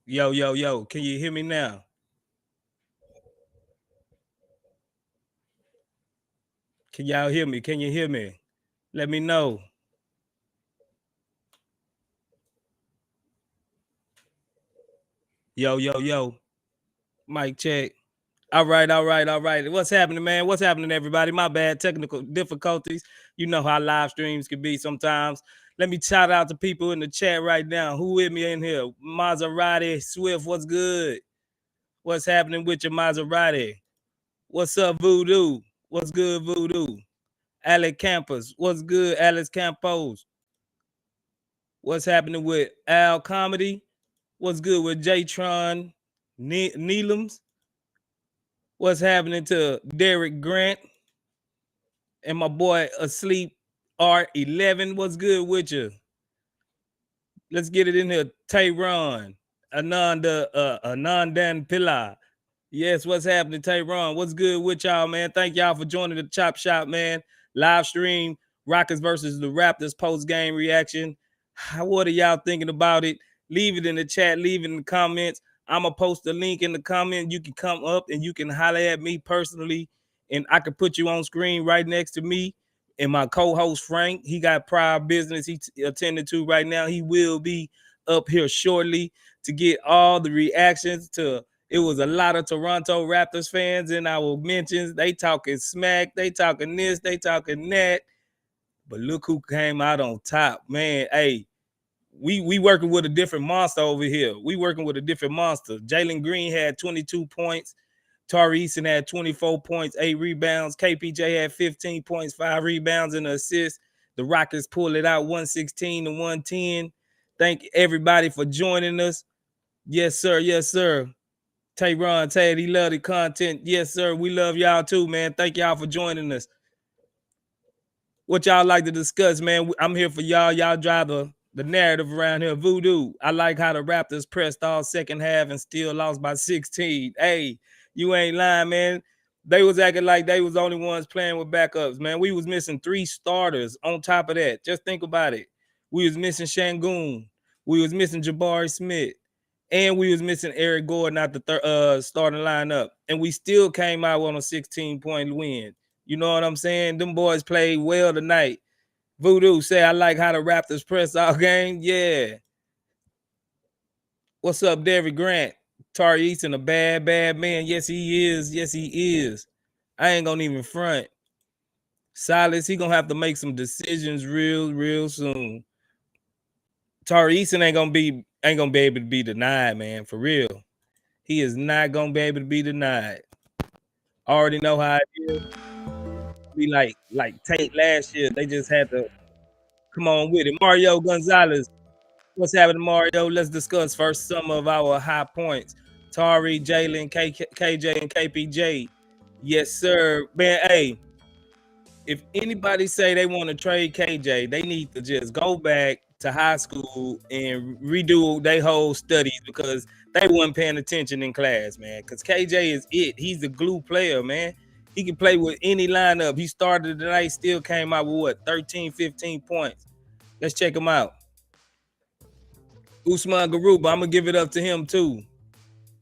Yo. Can you hear me now? Can y'all hear me? Can you hear me? Let me know. Yo. Mic check. All right. What's happening, man? What's happening, everybody? My bad. Technical difficulties. You know how live streams can be sometimes. Let me shout out to people in the chat right now. Who with me in here? Maserati Swift, what's good? What's happening with your Maserati? What's up, Voodoo? What's good, Voodoo? Alex Campos, what's good, Alex Campos? What's happening with Al Comedy? What's good with Jatron Neelums? What's happening to Derek Grant and my boy Asleep R11? What's good with you? Let's get it in here. Tayron, Anandan Pillai. Yes, what's happening, Tayron? What's good with y'all, man? Thank y'all for joining the Chop Shop, man. Live stream, Rockets versus the Raptors post-game reaction. What are y'all thinking about it? Leave it in the chat, leave it in the comments. I'm going to post the link in the comment. You can come up and you can holler at me personally, and I can put you on screen right next to me. And my co-host, Frank, he got prior business he attended to right now. He will be up here shortly to get all the reactions to. It was a lot of Toronto Raptors fans in our mentions. They talking smack, they talking this, they talking that. But look who came out on top, man. Hey, we working with a different monster over here. We working with a different monster. Jalen Green had 22 points. Tari Eason had 24 points, 8 rebounds. KPJ had 15 points, 5 rebounds, and an assist. The Rockets pulled it out 116 to 110. Thank everybody for joining us. Yes, sir. Yes, sir. Tayron, Tad, he love the content. Yes, sir. We love y'all too, man. Thank y'all for joining us. What y'all like to discuss, man? I'm here for y'all. Y'all drive the narrative around here. Voodoo. I like how the Raptors pressed all second half and still lost by 16. Hey, you ain't lying, man. They was acting like they was the only ones playing with backups, man. We was missing 3 starters on top of that. Just think about it. We was missing Sengun. We was missing Jabari Smith. And we was missing Eric Gordon out the starting lineup. And we still came out on a 16-point win. You know what I'm saying? Them boys played well tonight. Voodoo say, I like how the Raptors press our game. Yeah. What's up, Derek Grant? Tari Eason, a bad man. Yes, he is. Yes, he is. I ain't gonna even front. Silas, he gonna have to make some decisions real soon. Tari Eason ain't gonna be able to be denied, man. For real. He is not gonna be able to be denied. Already know how it is. Be like Tate last year. They just had to come on with it. Mario Gonzalez. What's happening, Mario? Let's discuss first some of our high points. Tari, Jalen, KJ, and KPJ. Yes, sir. Man, hey, if anybody say they want to trade KJ, they need to just go back to high school and redo their whole studies because they weren't paying attention in class, man. Because KJ is it. He's the glue player, man. He can play with any lineup. He started tonight, still came out with what, 13, 15 points. Let's check him out. Usman Garuba, I'm going to give it up to him too.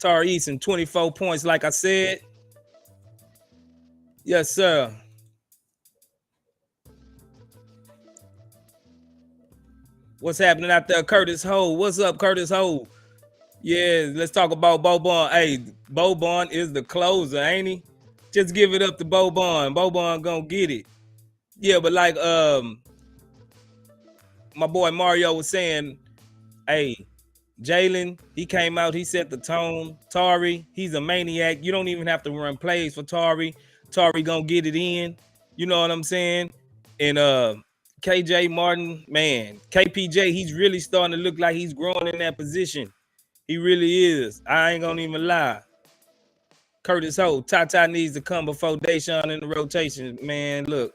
Tari Eason, 24 points, like I said. Yes, sir. What's happening out there? Curtis Ho. What's up, Curtis Ho? Yeah, let's talk about Boban. Hey, Boban is the closer, ain't he? Just give it up to Boban. Boban gonna get it. Yeah, but like my boy Mario was saying, hey, Jalen, he came out, he set the tone. Tari, he's a maniac. You don't even have to run plays for Tari. Tari gonna get it in. You know what I'm saying? And KJ Martin, man, KPJ, he's really starting to look like he's growing in that position. He really is. I ain't gonna even lie. Curtis Ho, Tata needs to come before Deshaun in the rotation. Man, look.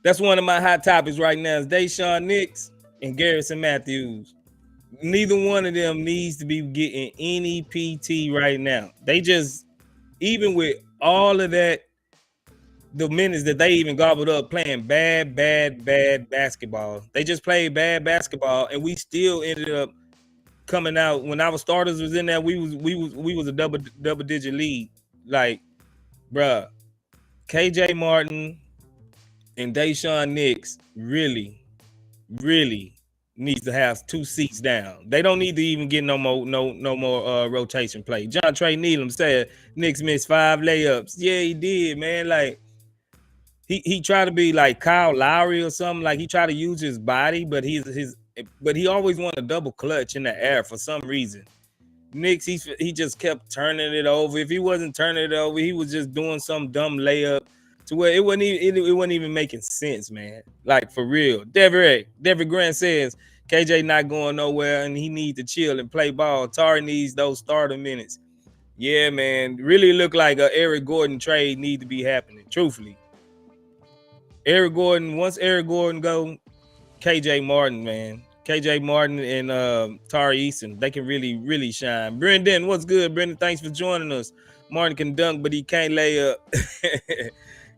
That's one of my hot topics right now is Deshaun Nix and Garrison Matthews. Neither one of them needs to be getting any PT right now. They just, even with all of that, the minutes that they even gobbled up playing bad basketball. They just played bad basketball, and we still ended up coming out when our starters was in there, we was a double digit lead. Like, bruh, KJ Martin and Deshaun Nix really needs to have 2 seats down. They don't need to even get no more rotation play. John Trey Needham said Knicks missed 5 layups. Yeah, he did, man. Like he tried to be like Kyle Lowry or something. Like he tried to use his body, but he always wanted a double clutch in the air for some reason. Knicks, he just kept turning it over. If he wasn't turning it over, he was just doing some dumb layup to where it wasn't even making sense, man. Like for real. Devery Grant says KJ not going nowhere and he needs to chill and play ball. Tari needs those starter minutes. Yeah, man. Really look like a Eric Gordon trade need to be happening, truthfully. Once Eric Gordon go, KJ Martin, man. KJ Martin and Tari Eason, they can really shine. Brendan, what's good, Brendan? Thanks for joining us. Martin can dunk, but he can't lay up.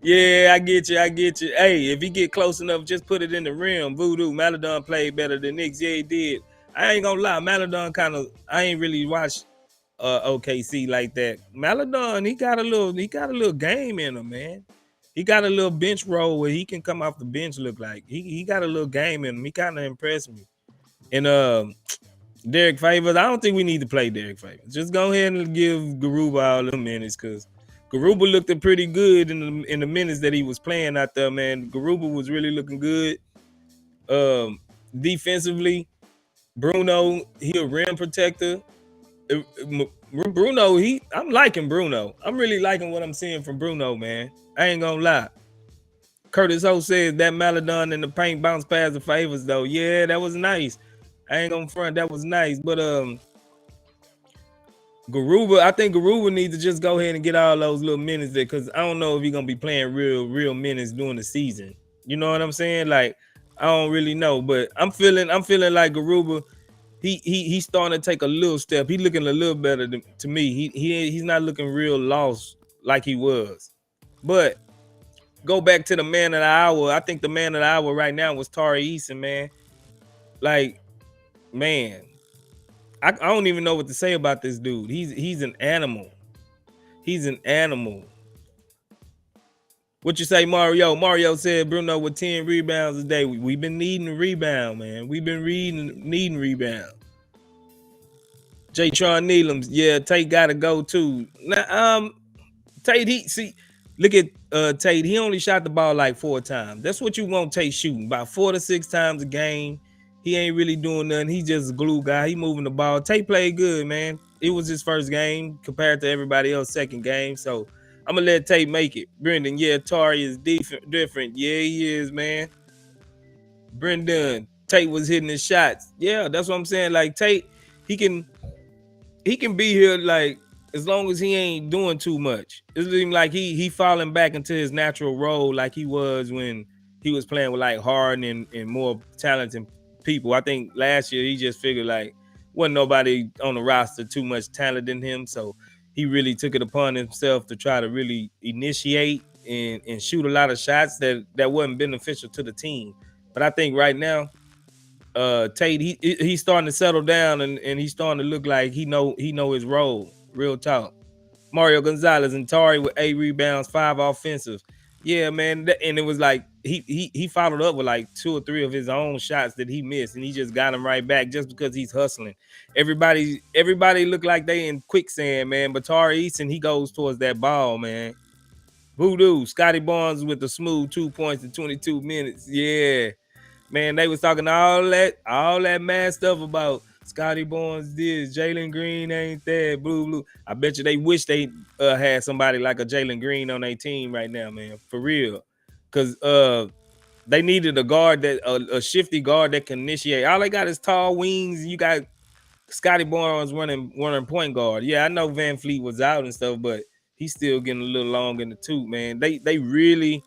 Yeah, I get you. Hey, if he get close enough, just put it in the rim. Voodoo, Maladon played better than Knicks. Yeah, he did. I ain't gonna lie, Maladon I ain't really watched OKC like that. Maladon, he got a little game in him, man. He got a little bench role where he can come off the bench. Look like he got a little game in him. He kind of impressed me. And Derek Favors, I don't think we need to play Derek Favors. Just go ahead and give Garuba all the minutes because Garuba looked pretty good in the minutes that he was playing out there, man. Garuba was really looking good. Defensively, Bruno, he a rim protector. Bruno, I'm liking Bruno. I'm really liking what I'm seeing from Bruno, man. I ain't gonna lie. Curtis Ho says that Maladon in the paint bounce past the Favors, though. Yeah, that was nice. I ain't gonna front, that was nice. But Garuba, I think Garuba needs to just go ahead and get all those little minutes there because I don't know if he's gonna be playing real minutes during the season. You know what I'm saying? Like, I don't really know, but I'm feeling like Garuba. He's starting to take a little step. He's looking a little better to me. He's not looking real lost like he was. But go back to the man of the hour. I think the man of the hour right now was Tari Eason, man. Like, man, I don't even know what to say about this dude. He's an animal. He's an animal. What you say, Mario? Mario said Bruno with 10 rebounds a day. We've been needing a rebound, man. We've been needing rebound. Jatron Needhams, yeah, Tate gotta go too. Now, Tate, look at Tate. He only shot the ball like 4 times. That's what you want Tate shooting, about 4 to 6 times a game. He ain't really doing nothing. He just a glue guy. He moving the ball. Tate played good, man. It was his first game compared to everybody else's second game. So I'm gonna let Tate make it. Brendan, yeah, Tari is different. Yeah, he is, man. Brendan, Tate was hitting his shots. Yeah, that's what I'm saying. Like Tate, he can be here like as long as he ain't doing too much. It's like he falling back into his natural role like he was when he was playing with like Harden and more talented people. I think last year he just figured like wasn't nobody on the roster too much talent than him, so he really took it upon himself to try to really initiate and shoot a lot of shots that wasn't beneficial to the team. But I think right now, Tate, he's starting to settle down and he's starting to look like he know his role. Real talk. Mario Gonzalez and Tari with 8 rebounds, 5 offensive. Yeah, man. And it was like he followed up with like 2 or 3 of his own shots that he missed, and he just got them right back just because he's hustling. Everybody looked like they in quicksand, man. But Tari Eason, he goes towards that ball, man. Voodoo, Scottie Barnes with the smooth 2 points in 22 minutes. Yeah. Man, they was talking all that mad stuff about Scottie Barnes this, Jalen Green ain't that, blue. I bet you they wish they had somebody like a Jalen Green on their team right now, man, for real. Because they needed a guard a shifty guard that can initiate. All they got is tall wings. You got Scottie Barnes running point guard. Yeah, I know Van Fleet was out and stuff, but he's still getting a little long in the tooth, man. They really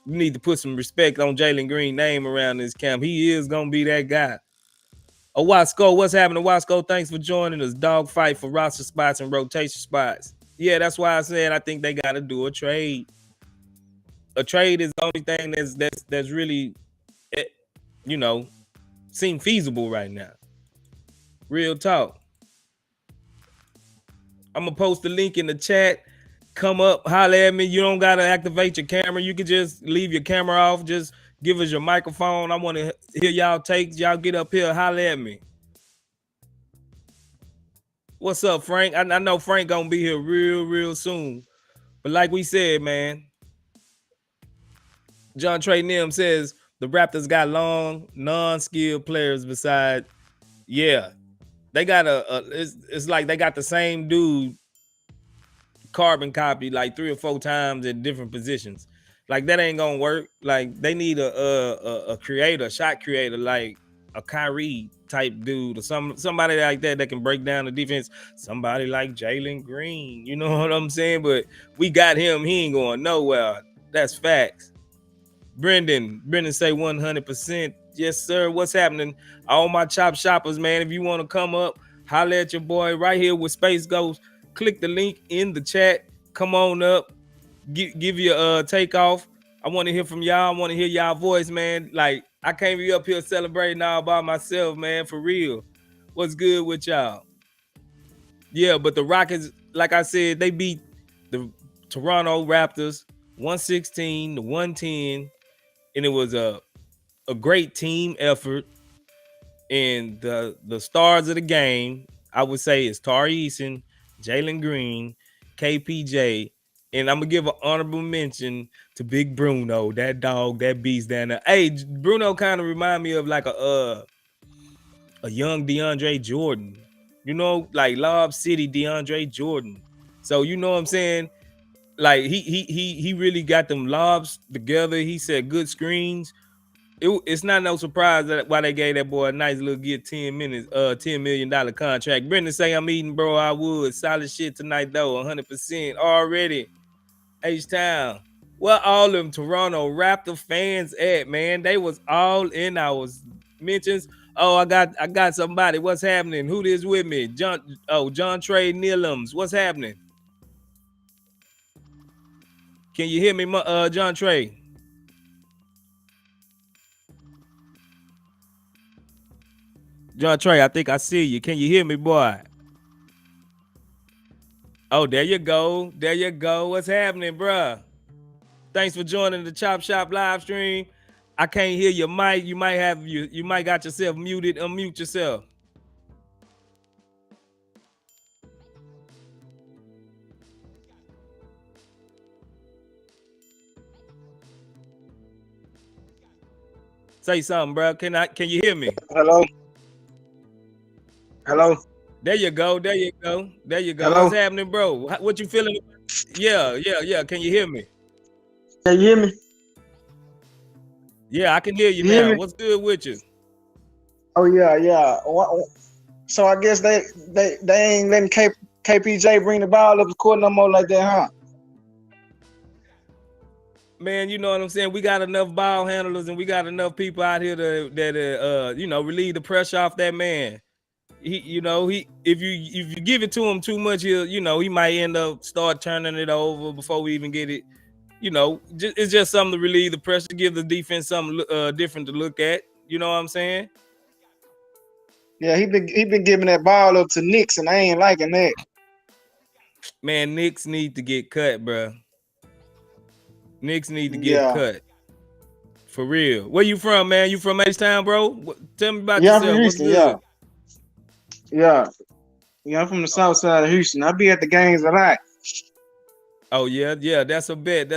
need to put some respect on Jalen Green's name around this camp. He is going to be that guy. Owasco, what's happening, Owasco? Thanks for joining us. Dog fight for roster spots and rotation spots. Yeah, that's why I said I think they got to do a trade. A trade is the only thing that's really, seem feasible right now. Real talk. I'm gonna post the link in the chat. Come up, holler at me. You don't gotta activate your camera. You can just leave your camera off. Just give us your microphone. I want to hear y'all takes. Y'all get up here, holler at me. What's up, Frank? I know Frank gonna be here real soon. But like we said, man, John Trey Nim says the Raptors got long, non-skilled players beside. Yeah, they got it's like they got the same dude carbon copy like 3 or 4 times in different positions. Like that ain't gonna work. Like they need a creator, shot creator, like a Kyrie type dude or somebody like that can break down the defense. Somebody like Jalen Green, you know what I'm saying? But we got him. He ain't going nowhere. That's facts. Brendan say 100%. Yes, sir. What's happening? All my chop shoppers, man. If you want to come up, holler at your boy right here with Space Ghost. Click the link in the chat. Come on up. Give your takeoff. I want to hear from y'all. I want to hear y'all voice, man. Like, I can't be up here celebrating all by myself, man, for real. What's good with y'all? Yeah, but the Rockets, like I said, they beat the Toronto Raptors 116 to 110, and it was a great team effort. And the stars of the game, I would say, is Tari Eason, Jalen Green, KPJ, and I'm gonna give an honorable mention to Big Bruno, that dog, that beast down there. Hey, Bruno kind of remind me of like a young DeAndre Jordan, you know, like Lob City DeAndre Jordan. So you know what I'm saying? Like he really got them lobs together. He said good screens. It's not no surprise that why they gave that boy a nice little get $10 million contract. Brendan say I'm eating, bro. I would. Solid shit tonight though, 100% already. H-Town. Well, all them Toronto Raptor fans at, man. They was all in our mentions. Oh, I got somebody. What's happening? Who this with me? John Trey Nillums. What's happening? Can you hear me, John Trey? John Trey, I think I see you. Can you hear me, boy? Oh, there you go. There you go. What's happening, bruh? Thanks for joining the Chop Shop live stream. I can't hear your mic. You might got yourself muted. Unmute yourself. Say something, bro. Can you hear me? Hello. There you go. Hello? What's happening, bro? What you feeling? Yeah. Can you hear me? Can you hear me? Yeah, I can hear you now. What's good with you? Oh yeah. So I guess they ain't letting KPJ bring the ball up the court no more like that, huh? Man, you know what I'm saying? We got enough ball handlers and we got enough people out here that relieve the pressure off that man. If you give it to him too much, he might end up start turning it over before we even get it. It's just something to relieve the pressure, give the defense something different to look at. You know what I'm saying? Yeah, he been giving that ball up to Knicks, and I ain't liking that. Man, Knicks need to get cut, bro. Knicks need to get cut. For real. Where you from, man? You from H-Town, bro? Tell me about yourself. I'm from Houston, Yeah, I'm from the south side of Houston. I be at the games a lot. Oh, yeah. That's a bet,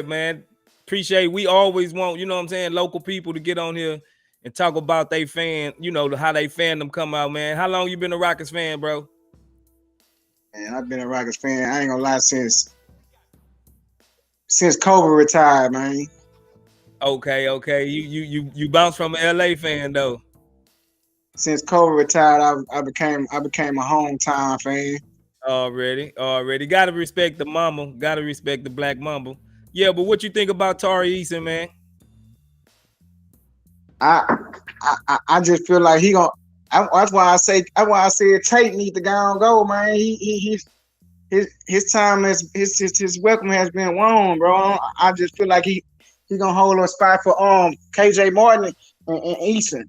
man. Appreciate we always want, you know what I'm saying, local people to get on here and talk about they fan, how they fandom come out, man. How long you been a Rockets fan, bro? Man, I've been a Rockets fan. I ain't gonna lie, since Kobe retired, man. Okay. You bounced from an LA fan though. Since Kobe retired, I became a hometown fan. Already. Gotta respect the mama. Gotta respect the black mamba. Yeah, but what you think about Tari Eason, man? I just feel like he gonna. That's why I said Tate need to go, man. His time his welcome has been won, bro. I just feel like he gonna hold a spot for KJ Martin and Eason.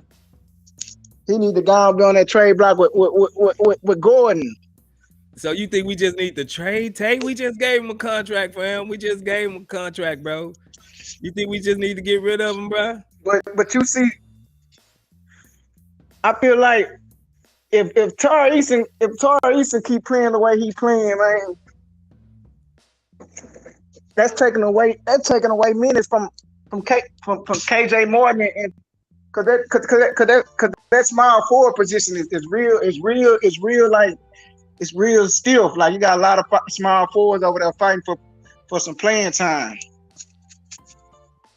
He need to go and be on that trade block with Gordon. So you think we just need to trade Tate? We just gave him a contract for him. We just gave him a contract, bro. You think we just need to get rid of him, bro? But you see, I feel like if Tari Eason keep playing the way he playing, man, that's taking away minutes from KJ Morgan, and cause that small forward position is real like it's real stiff. Like you got a lot of small forwards over there fighting for some playing time.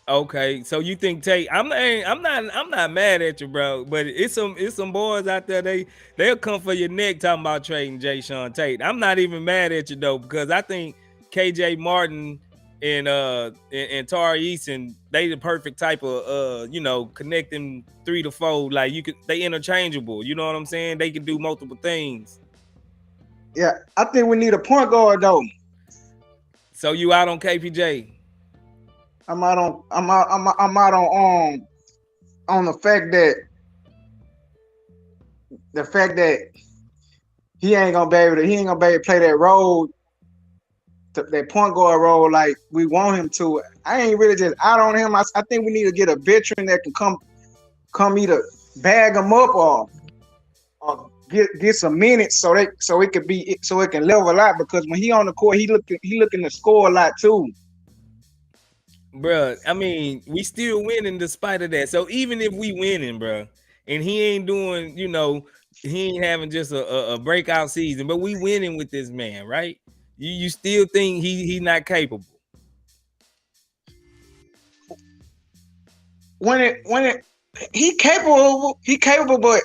Okay, so you think Tate? I'm not mad at you, bro. But it's some boys out there. They'll come for your neck talking about trading Jay Sean Tate. I'm not even mad at you though, because I think KJ Martin and Tari Eason, they the perfect type of connecting 3 to 4. Like they interchangeable. You know what I'm saying? They can do multiple things. Yeah, I think we need a point guard though. So you out on KPJ? I'm out on the fact that he ain't gonna be able to play that role, that point guard role like we want him to. I ain't really just out on him. I think we need to get a veteran that can come either bag him up or get some minutes so it can level out, because when he on the court he looking to score a lot too. Bruh, I mean, we still winning despite of that. So even if we winning, bruh, and he ain't doing, he ain't having just a breakout season, but we winning with this man, right? You still think he's not capable? He capable, but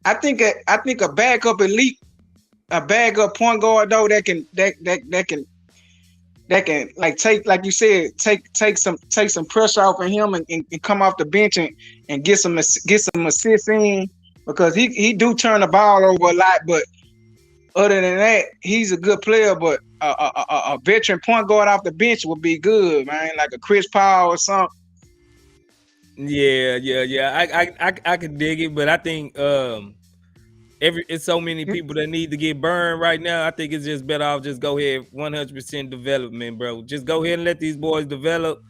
I think a backup elite, a backup point guard though that can like take, like you said, take some pressure off of him and come off the bench and get some assists in, because he do turn the ball over a lot, but other than that, he's a good player. But a veteran point guard off the bench would be good, man, like a Chris Paul or something. Yeah. I could dig it, but I think it's so many people that need to get burned right now. I think it's just better off just go ahead 100% development, bro. Just go ahead and let these boys develop,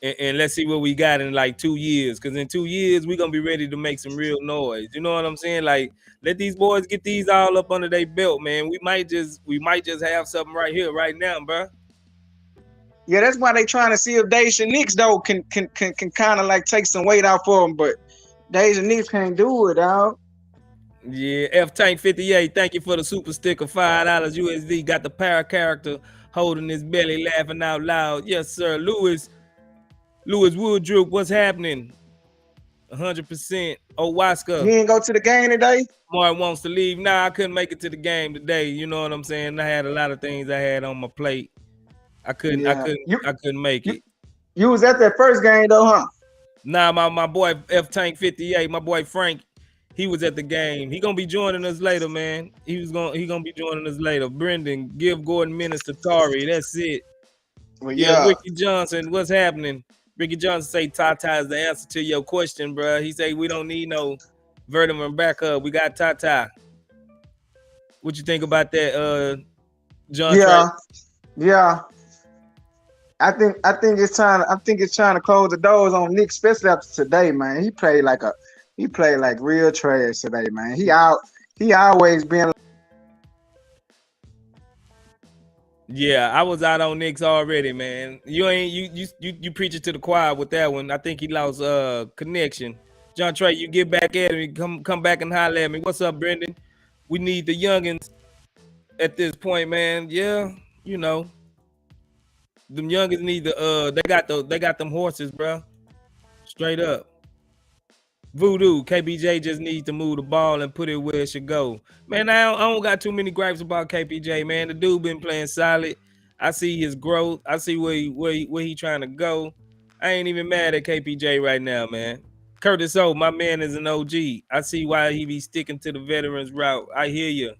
and let's see what we got in like 2 years. Because in 2 years we're gonna be ready to make some real noise. You know what I'm saying? Like, let these boys get these all up under their belt, man. We might just have something right here, right now, bro. Yeah, that's why they trying to see if Deja Nix though can kind of like take some weight off for him, but Deja Nix can't do it, dog. Yeah, F Tank 58. Thank you for the super sticker, $5 USD. Got the para character holding his belly, laughing out loud. Yes, sir. Lewis Woodrup, what's happening? 100%. Owaska. You ain't go to the game today? Mark wants to leave. Nah, I couldn't make it to the game today. You know what I'm saying? I had a lot of things I had on my plate. I couldn't make it. You was at that first game though, huh? Nah, my boy F Tank 58, my boy Frank, he was at the game. He gonna be joining us later, man. He gonna be joining us later. Brendan, give Gordon minutes to Tari. That's it. Well, yeah. Ricky Johnson, what's happening? Ricky Johnson say Tata is the answer to your question, bro. He say we don't need no vertiman backup. We got Tata. What you think about that, John? Yeah. I think it's trying to close the doors on Nick, especially after today, man. He played like real trash today, man. He always been. Yeah, I was out on Knicks already, man. You preaching to the choir with that one. I think he lost connection. John Trey, you get back at him. Come back and holler at me. What's up, Brendan? We need the youngins at this point, man. Yeah, them youngins need the they got them horses, bro. Straight up. Voodoo, KPJ just needs to move the ball and put it where it should go. Man, I don't got too many gripes about KPJ, man. The dude been playing solid. I see his growth. I see where he trying to go. I ain't even mad at KPJ right now, man. Curtis O, my man is an OG. I see why he be sticking to the veterans route. I hear you.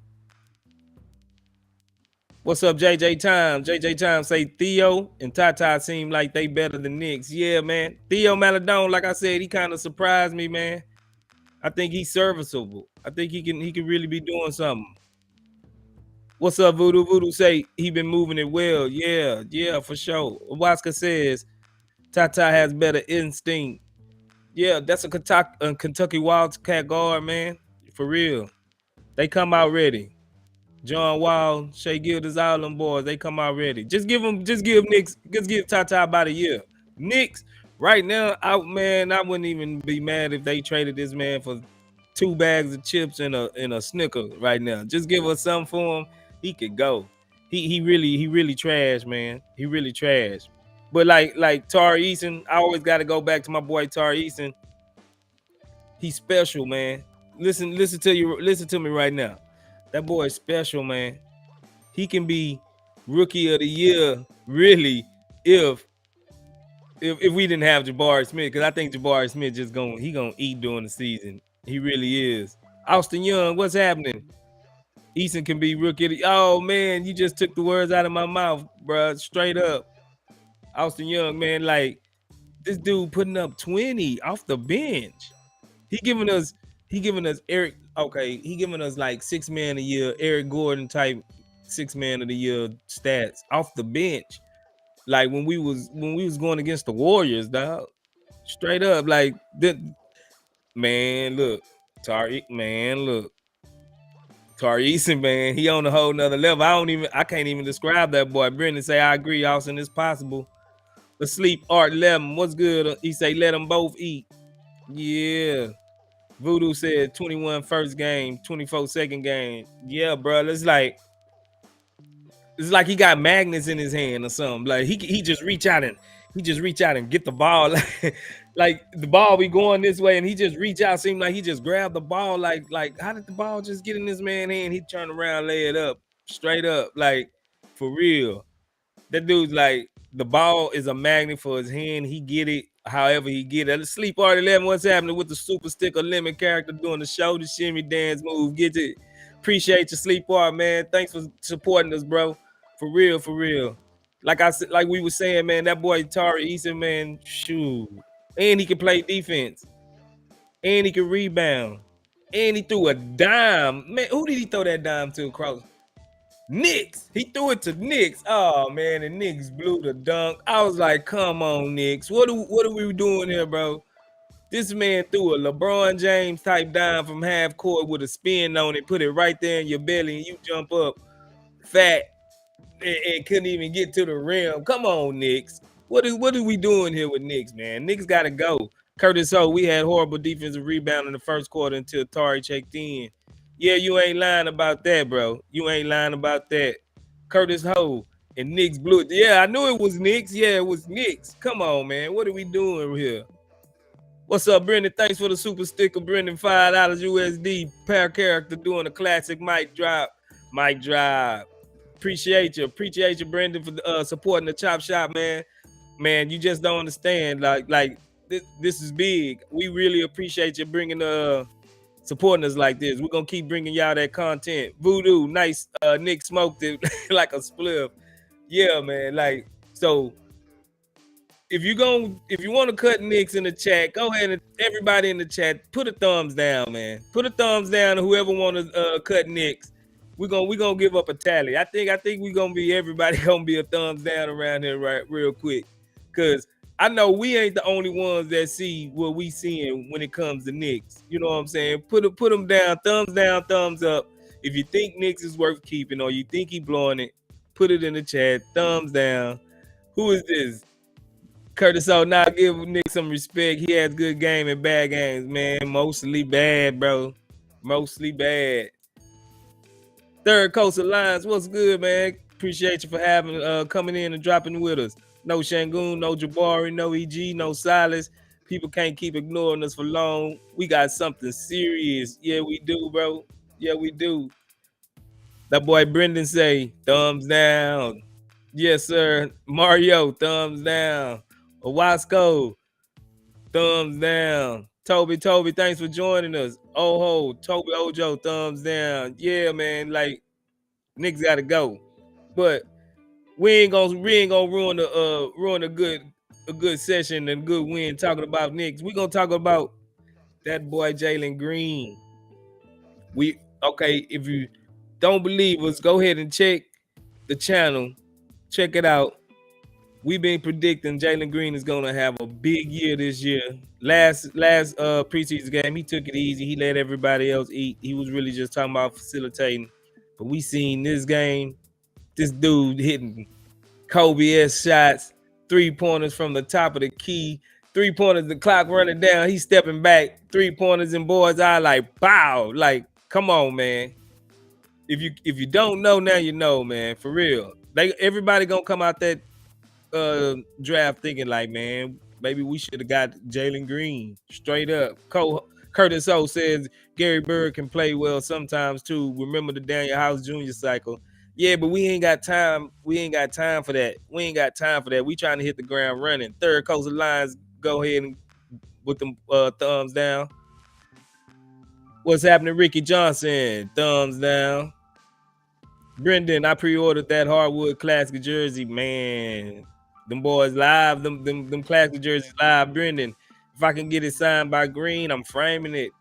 What's up, JJ Time? JJ Time say Theo and Tata seem like they better than Knicks. Yeah, man. Theo Maladon, like I said, he kind of surprised me, man. I think he's serviceable. I think he can really be doing something. What's up, Voodoo? Voodoo say he been moving it well. Yeah, yeah, for sure. Waska says Tata has better instinct. Yeah, that's a Kentucky Wildcat guard, man. For real. They come out ready. John Wall, Shea Gilders, all them boys, they come out ready. Just give Tata about a year. Knicks, right now, I wouldn't even be mad if they traded this man for 2 bags of chips and a Snicker right now. Just give us something for him. He could go. He really trash, man. He really trash. But like Tari Eason, I always got to go back to my boy Tari Eason. He's special, man. Listen to me right now. That boy is special, man. He can be rookie of the year, really, if we didn't have Jabari Smith, because I think Jabari Smith gonna eat during the season. He really is. Austin Young, what's happening? Eason can be rookie of the. Oh man, you just took the words out of my mouth, bro. Straight up, Austin Young, man. Like this dude putting up 20 off the bench. He giving us Eric. Okay, he giving us like 6 man a year, Eric Gordon type 6 man of the year stats off the bench. Like when we was going against the Warriors, dog. Straight up, like man, look, Tari, man, look. Tari Eason, man, he on a whole nother level. I can't even describe that boy. Brendan say, I agree, Austin, it's possible. The sleep art 11, what's good? He say, let them both eat. Yeah. Voodoo said 21 first game, 24 second game. Yeah, bro. It's like he got magnets in his hand or something. Like he just reach out and get the ball. Like the ball be going this way and he just reach out. Seemed like he just grabbed the ball. Like how did the ball just get in this man's hand? He turn around, lay it up, straight up, like for real. That dude's like the ball is a magnet for his hand. He get it however he get it. Sleep Art 11, what's happening with the super sticker lemon character doing the shoulder shimmy dance move? Get it. Appreciate your Sleep Art, man. Thanks for supporting us, bro. For real, for real. Like I said, like we were saying, man, that boy Tari Eason, man, shoot. And he can play defense. And he can rebound. And he threw a dime. Man, who did he throw that dime to across? Knicks. He threw it to Knicks. Oh man, and Knicks blew the dunk. I was like, come on, Knicks. What are we doing here, bro? This man threw a LeBron James type dime from half court with a spin on it, put it right there in your belly, and you jump up fat and couldn't even get to the rim. Come on, Knicks. What are we doing here with Knicks, man? Knicks gotta go. Curtis Ho, we had horrible defensive rebound in the first quarter until Tari checked in. Yeah, you ain't lying about that, bro. You ain't lying about that. Curtis Ho and Knicks blew it. Yeah, I knew it was Knicks. Yeah, it was Knicks. Come on, man. What are we doing here? What's up, Brendan? Thanks for the super sticker, Brendan. $5 USD per character doing a classic mic drop. Mic drop. Appreciate you, Brendan, for supporting the Chop Shop, man. Man, you just don't understand. Like this is big. We really appreciate you bringing supporting us like this. We're gonna keep bringing y'all that content. Voodoo, nice. Nick smoked it like a spliff. Yeah, man. Like so. If you want to cut Knicks in the chat, go ahead and everybody in the chat put a thumbs down, man. Put a thumbs down to whoever want to cut Knicks. We're gonna give up a tally. I think we're gonna be everybody gonna be a thumbs down around here right real quick. Cause I know we ain't the only ones that see what we seeing when it comes to Knicks. You know what I'm saying? Put them down, thumbs up. If you think Knicks is worth keeping or you think he blowing it, put it in the chat. Thumbs down. Who is this? Curtis O, now give Nick some respect. He has good game and bad games, man. Mostly bad, bro. Mostly bad. Third Coast Alliance, what's good, man? Appreciate you for having coming in and dropping with us. No Sengun, no Jabari, no EG, no Silas. People can't keep ignoring us for long. We got something serious. Yeah, we do, bro. Yeah, we do. That boy Brendan say, thumbs down. Yes, sir. Mario, thumbs down. Owasco, thumbs down. Toby, thanks for joining us. Oh, Toby Ojo, thumbs down. Yeah, man, like Knicks gotta go. But we ain't gonna ruin a good session and good win talking about Knicks. We gonna talk about That boy Jalen Green. If you don't believe us, go ahead and check the channel. Check it out. We've been predicting Jalen Green is gonna have a big year this year. Last preseason game, he took it easy. He let everybody else eat. He was really just talking about facilitating. But we seen this game, this dude hitting Kobe-esque shots, 3-pointers from the top of the key, 3-pointers, the clock running down, he's stepping back, 3-pointers in boys' eye, like, bow. Like, come on, man. If you don't know, now you know, man. For real. Everybody gonna come out that draft thinking like, man, maybe we should have got Jalen Green straight up. Curtis O says Gary Bird can play well sometimes too. Remember the Daniel House Jr. cycle. Yeah, but we ain't got time. We ain't got time for that. We ain't got time for that. We trying to hit the ground running. Third Coastal Lions, go ahead and with them thumbs down. What's happening, Ricky Johnson? Thumbs down. Brendan, I pre-ordered that hardwood classic jersey, man. Them boys live, them classic jerseys live. Brendan, if I can get it signed by Green, I'm framing it.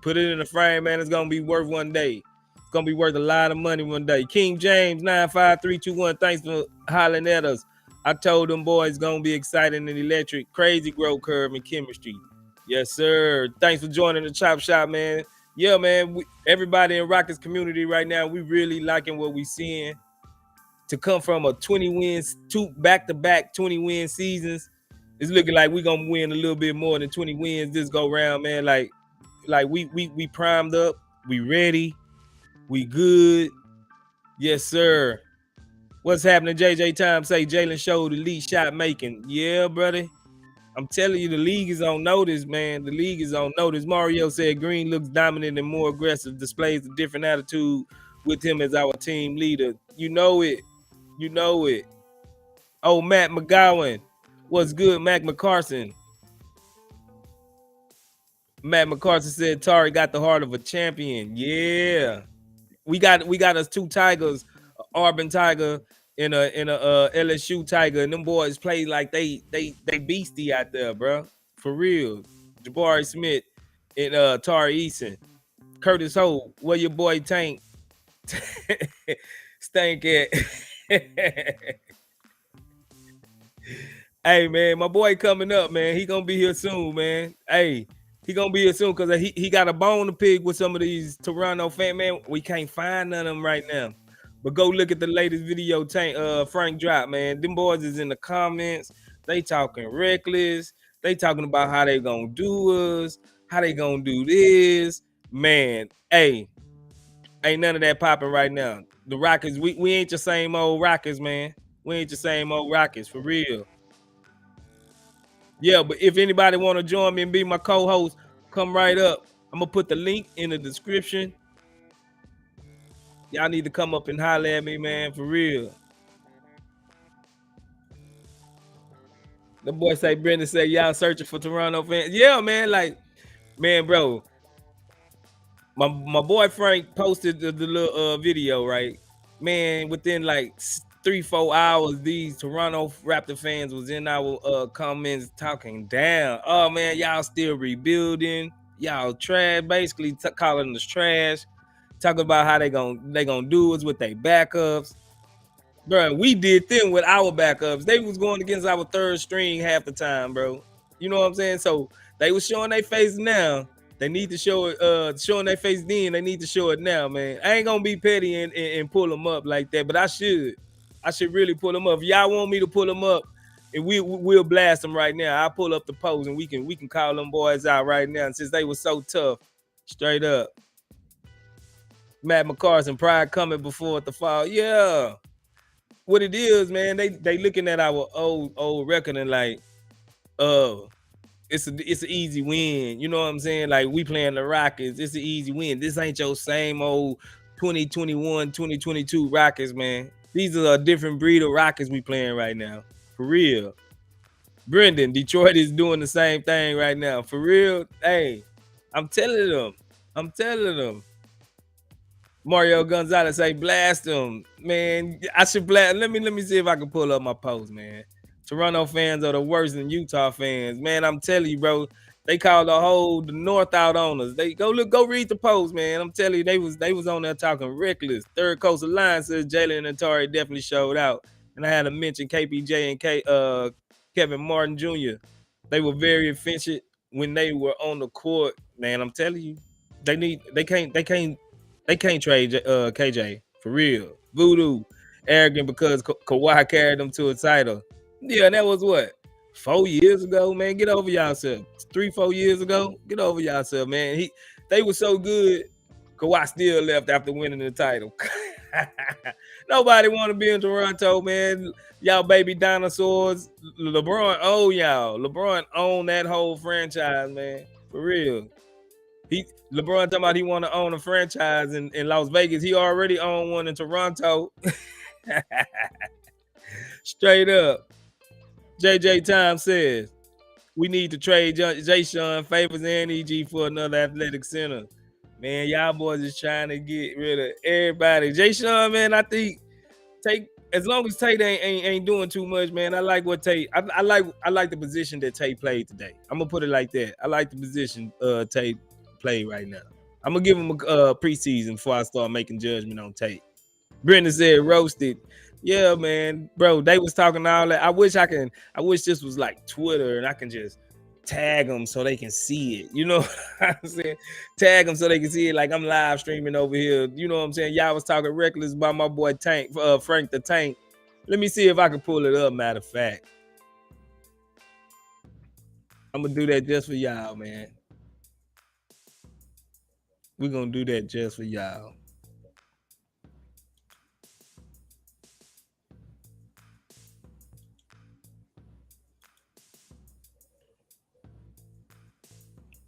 Put it in a frame, man. It's gonna be worth one day. It's gonna be worth a lot of money one day. King James 95321. Thanks for hollering at us. I told them boys gonna be exciting and electric. Crazy growth curve and chemistry. Yes, sir. Thanks for joining the Chop Shop, man. Yeah, man. Everybody in Rockets community right now, we really liking what we seeing. To come from a 20 wins, two back-to-back 20 win seasons, it's looking like we're gonna win a little bit more than 20 wins this go round, man. Like we primed up, we ready, we good. Yes, sir. What's happening? JJ Time say Jalen showed elite shot making. Yeah, brother. I'm telling you, the league is on notice, man. The league is on notice. Mario said Green looks dominant and more aggressive, displays a different attitude with him as our team leader. You know it. You know it. Oh, Matt McGowan. What's good, Mac McCarson? Matt McCarson said Tari got the heart of a champion. Yeah. We got us two Tigers, Auburn Tiger and a LSU Tiger, and them boys play like they beastie out there, bro. For real. Jabari Smith and Tari Eason. Curtis Holt, where your boy Tank stank at? Hey, man, my boy coming up, man. He gonna be here soon, man. Hey, he gonna be here soon because he got a bone to pick with some of these Toronto fans, man. We can't find none of them right now. But go look at the latest video Frank dropped, man. Them boys is in the comments. They talking reckless. They talking about how they gonna do us, how they gonna do this. Man, hey, ain't none of that popping right now. The Rockets, we ain't the same old Rockets, man. We ain't the same old Rockets, for real. Yeah, but if anybody want to join me and be my co-host, come right up. I'm going to put the link in the description. Y'all need to come up and holler at me, man, for real. The boy say, Brendan say, y'all searching for Toronto fans. Yeah, man, like, man, bro. My boy Frank posted the little video, right? Man, within like 3-4 hours, these Toronto Raptor fans was in our comments talking down. Oh man, y'all still rebuilding. Y'all trash, basically calling us trash. Talking about how they gonna do us with their backups. Bro, we did them with our backups. They was going against our third string half the time, bro. You know what I'm saying? So they was showing their face now. They need to show it, showing their face then. They need to show it now, man. I ain't gonna be petty and pull them up like that, but I should really pull them up. If y'all want me to pull them up, and we'll blast them right now. I'll pull up the post and we can call them boys out right now. And since they were so tough, straight up. Matt McCarson, pride coming before the fall. Yeah. What it is, man, they looking at our old record and like, it's an easy win. You know what I'm saying? Like, we playing the Rockets. It's an easy win. This ain't your same old 2021, 2022 Rockets, man. These are a different breed of Rockets we playing right now. For real. Brendan, Detroit is doing the same thing right now. For real. Hey, I'm telling them. Mario Gonzalez say, blast them. Man, I should blast. Let me see if I can pull up my post, man. Toronto fans are the worst than Utah fans. Man, I'm telling you, bro, They called the North out on us. They go read the post, man. I'm telling you, they was on there talking reckless. Third Coast Alliance says Jalen and Tari definitely showed out. And I had to mention KPJ and Kevin Martin Jr. They were very efficient when they were on the court. Man, I'm telling you, they can't trade KJ for real. Voodoo, arrogant because Kawhi carried them to a title. Yeah, that was what 4 years ago, man. Get over yourself. 3-4 years ago, get over yourself, man. They were so good. Kawhi still left after winning the title. Nobody want to be in Toronto, man. Y'all baby dinosaurs. LeBron own y'all. LeBron own that whole franchise, man. For real. LeBron talking about he want to own a franchise in Las Vegas. He already owned one in Toronto. Straight up. JJ Time says, we need to trade Jay Sean Favors and EG for another athletic center. Man, y'all boys is trying to get rid of everybody. Jay Sean, man, I think as long as Tate ain't doing too much, man. I like what Tate. I like the position that Tate played today. I'm gonna put it like that. I like the position Tate played right now. I'm gonna give him a preseason before I start making judgment on Tate. Brendan said roasted. Yeah, man, bro. They was talking all that. I wish this was like Twitter and I can just tag them so they can see it. You know what I'm saying? Tag them so they can see it. Like I'm live streaming over here. You know what I'm saying? Y'all was talking reckless about my boy Tank, Frank the Tank. Let me see if I can pull it up. Matter of fact, I'm gonna do that just for y'all, man. We're gonna do that just for y'all.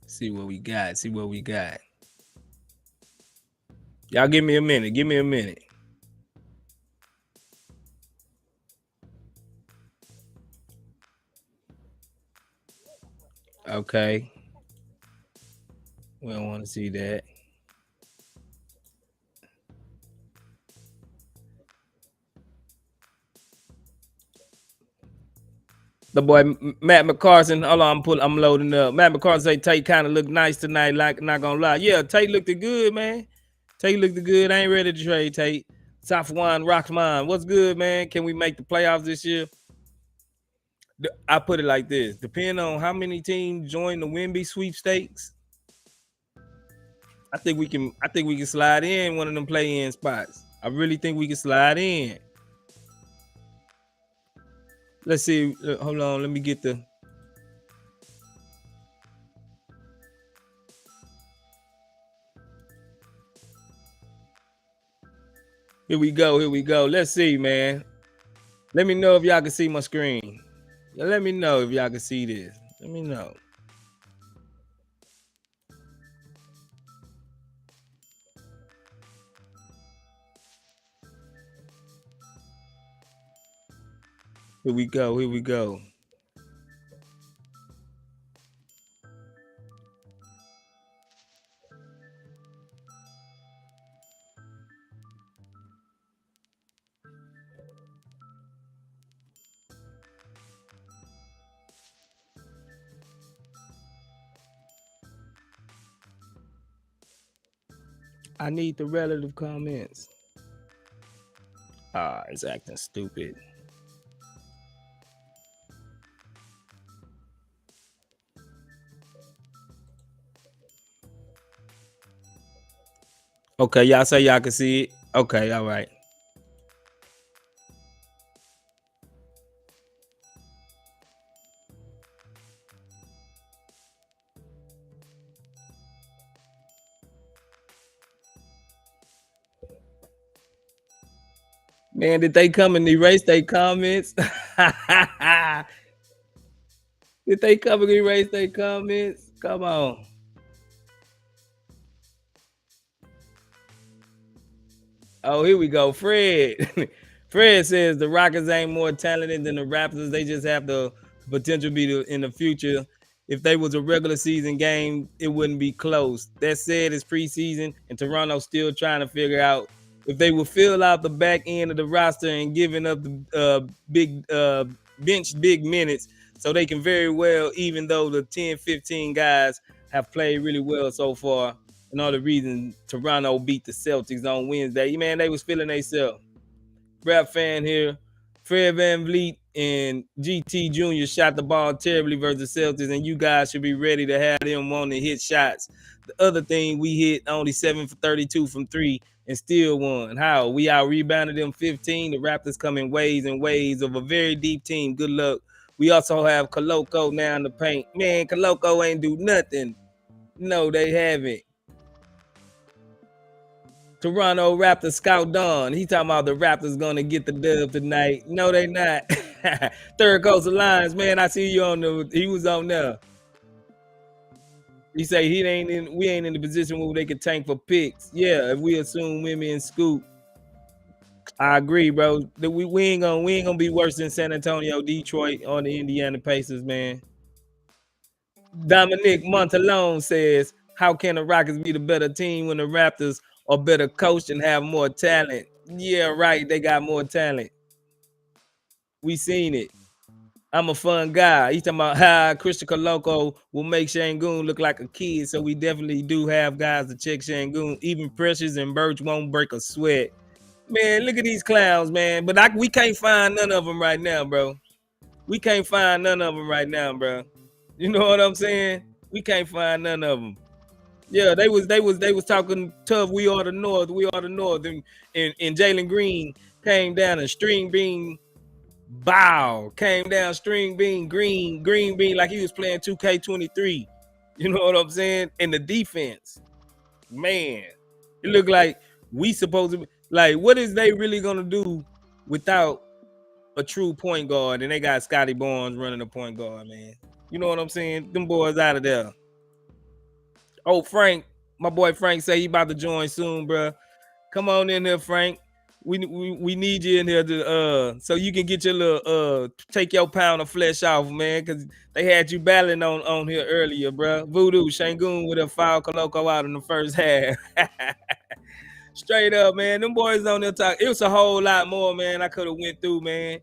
See what we got. Y'all give me a minute. Okay. We don't want to see that. The boy Matt McCarson. Hold on, I'm loading up. Matt McCarson say Tate kind of looked nice tonight. Like, not gonna lie. Yeah, Tate looked good, man. Tate looked good. I ain't ready to trade Tate. Safwan Rockman. What's good, man? Can we make the playoffs this year? I put it like this: depending on how many teams join the Wemby sweepstakes, I think we can slide in one of them play-in spots. I really think we can slide in. Let's see. Hold on. Let me get the. Here we go. Let's see, man. Let me know if y'all can see my screen. Let me know if y'all can see this. Let me know. Here we go. I need the relative comments. It's acting stupid. Okay, y'all say y'all can see it. Okay, all right. Man, did they come and erase their comments? Did they come and erase their comments? Come on. Oh, here we go. Fred. Fred says the Rockets ain't more talented than the Raptors. They just have the potential to be in the future. If they was a regular season game, it wouldn't be close. That said, it's preseason, and Toronto's still trying to figure out if they will fill out the back end of the roster and giving up the big minutes So they can very well, even though the 10, 15 guys have played really well so far, and all the reason Toronto beat the Celtics on Wednesday, man, they was feeling themselves. Rap fan here. Fred VanVleet and GT Jr. shot the ball terribly versus Celtics, and you guys should be ready to have them wanting to hit shots. The other thing, we hit only 7 for 32 from 3 and still won. How? We out rebounded them 15. The Raptors come in waves and waves of a very deep team. Good luck. We also have Koloko now in the paint. Man, Koloko ain't do nothing. No, they haven't. Toronto Raptors scout Don. He talking about the Raptors gonna get the dub tonight. No, they not. Third Coast Alliance, man. I see you on the. He was on there. He say we ain't in the position where they could tank for picks. Yeah, if we assume women and Scoop. I agree, bro. We ain't gonna be worse than San Antonio, Detroit, or the Indiana Pacers, man. Dominic Montalone says, how can the Rockets be the better team when the Raptors are better coached and have more talent? Yeah, right. They got more talent. We seen it. I'm a fun guy. He's talking about how Christian Koloko will make Sengun look like a kid. So we definitely do have guys to check Sengun. Even Precious and Birch won't break a sweat. Man, look at these clowns, man. But we can't find none of them right now, bro. We can't find none of them right now, bro. You know what I'm saying? We can't find none of them. Yeah, they was talking tough. We are the North. We are the North. And Jalen Green came down and string bean bow. Came down string bean green bean like he was playing 2K23. You know what I'm saying? And the defense, man, it looked like we supposed to be like, what is they really gonna do without a true point guard? And they got Scottie Barnes running the point guard, man. You know what I'm saying? Them boys out of there. Oh, Frank, my boy Frank say he about to join soon, bro. Come on in here, Frank. We need you in here to so you can get your little take your pound of flesh off, man, because they had you battling on here earlier, bro. Voodoo Sengun with a foul Koloko out in the first half. Straight up, man. Them boys on there talk. It was a whole lot more, man. I could have went through, man.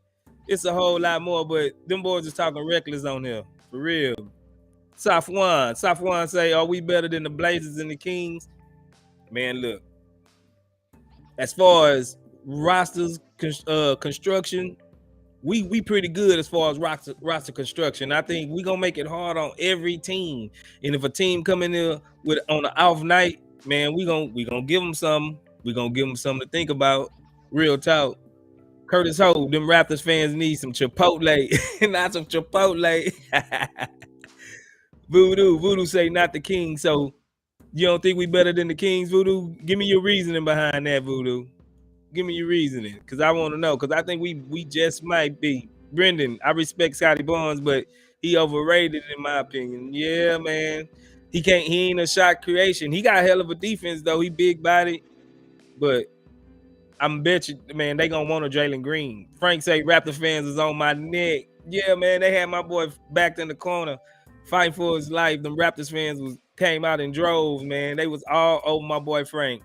It's a whole lot more, but them boys is talking reckless on here. For real. Safwan say, are we better than the Blazers and the Kings? Man, look. As far as rosters construction, we pretty good as far as roster construction. I think we gonna make it hard on every team. And if a team come in there with on an off night, man, we gonna give them something. We gonna give them something to think about. Real talk. Curtis Ho, them Raptors fans need some Chipotle, not some Chipotle. Voodoo say not the Kings. So you don't think we better than the Kings, Voodoo? Give me your reasoning behind that, Voodoo. Give me your reasoning, because I want to know. Because I think we just might be. Brendan, I respect Scottie Barnes, but he overrated in my opinion. Yeah, man. He ain't a shot creation. He got a hell of a defense, though. He big bodied. But I'm bet you, man, they gonna want a Jalen Green. Frank say Raptor fans is on my neck. Yeah, man, they had my boy backed in the corner, fighting for his life. Them Raptors fans came out in droves, man. They was all over my boy Frank,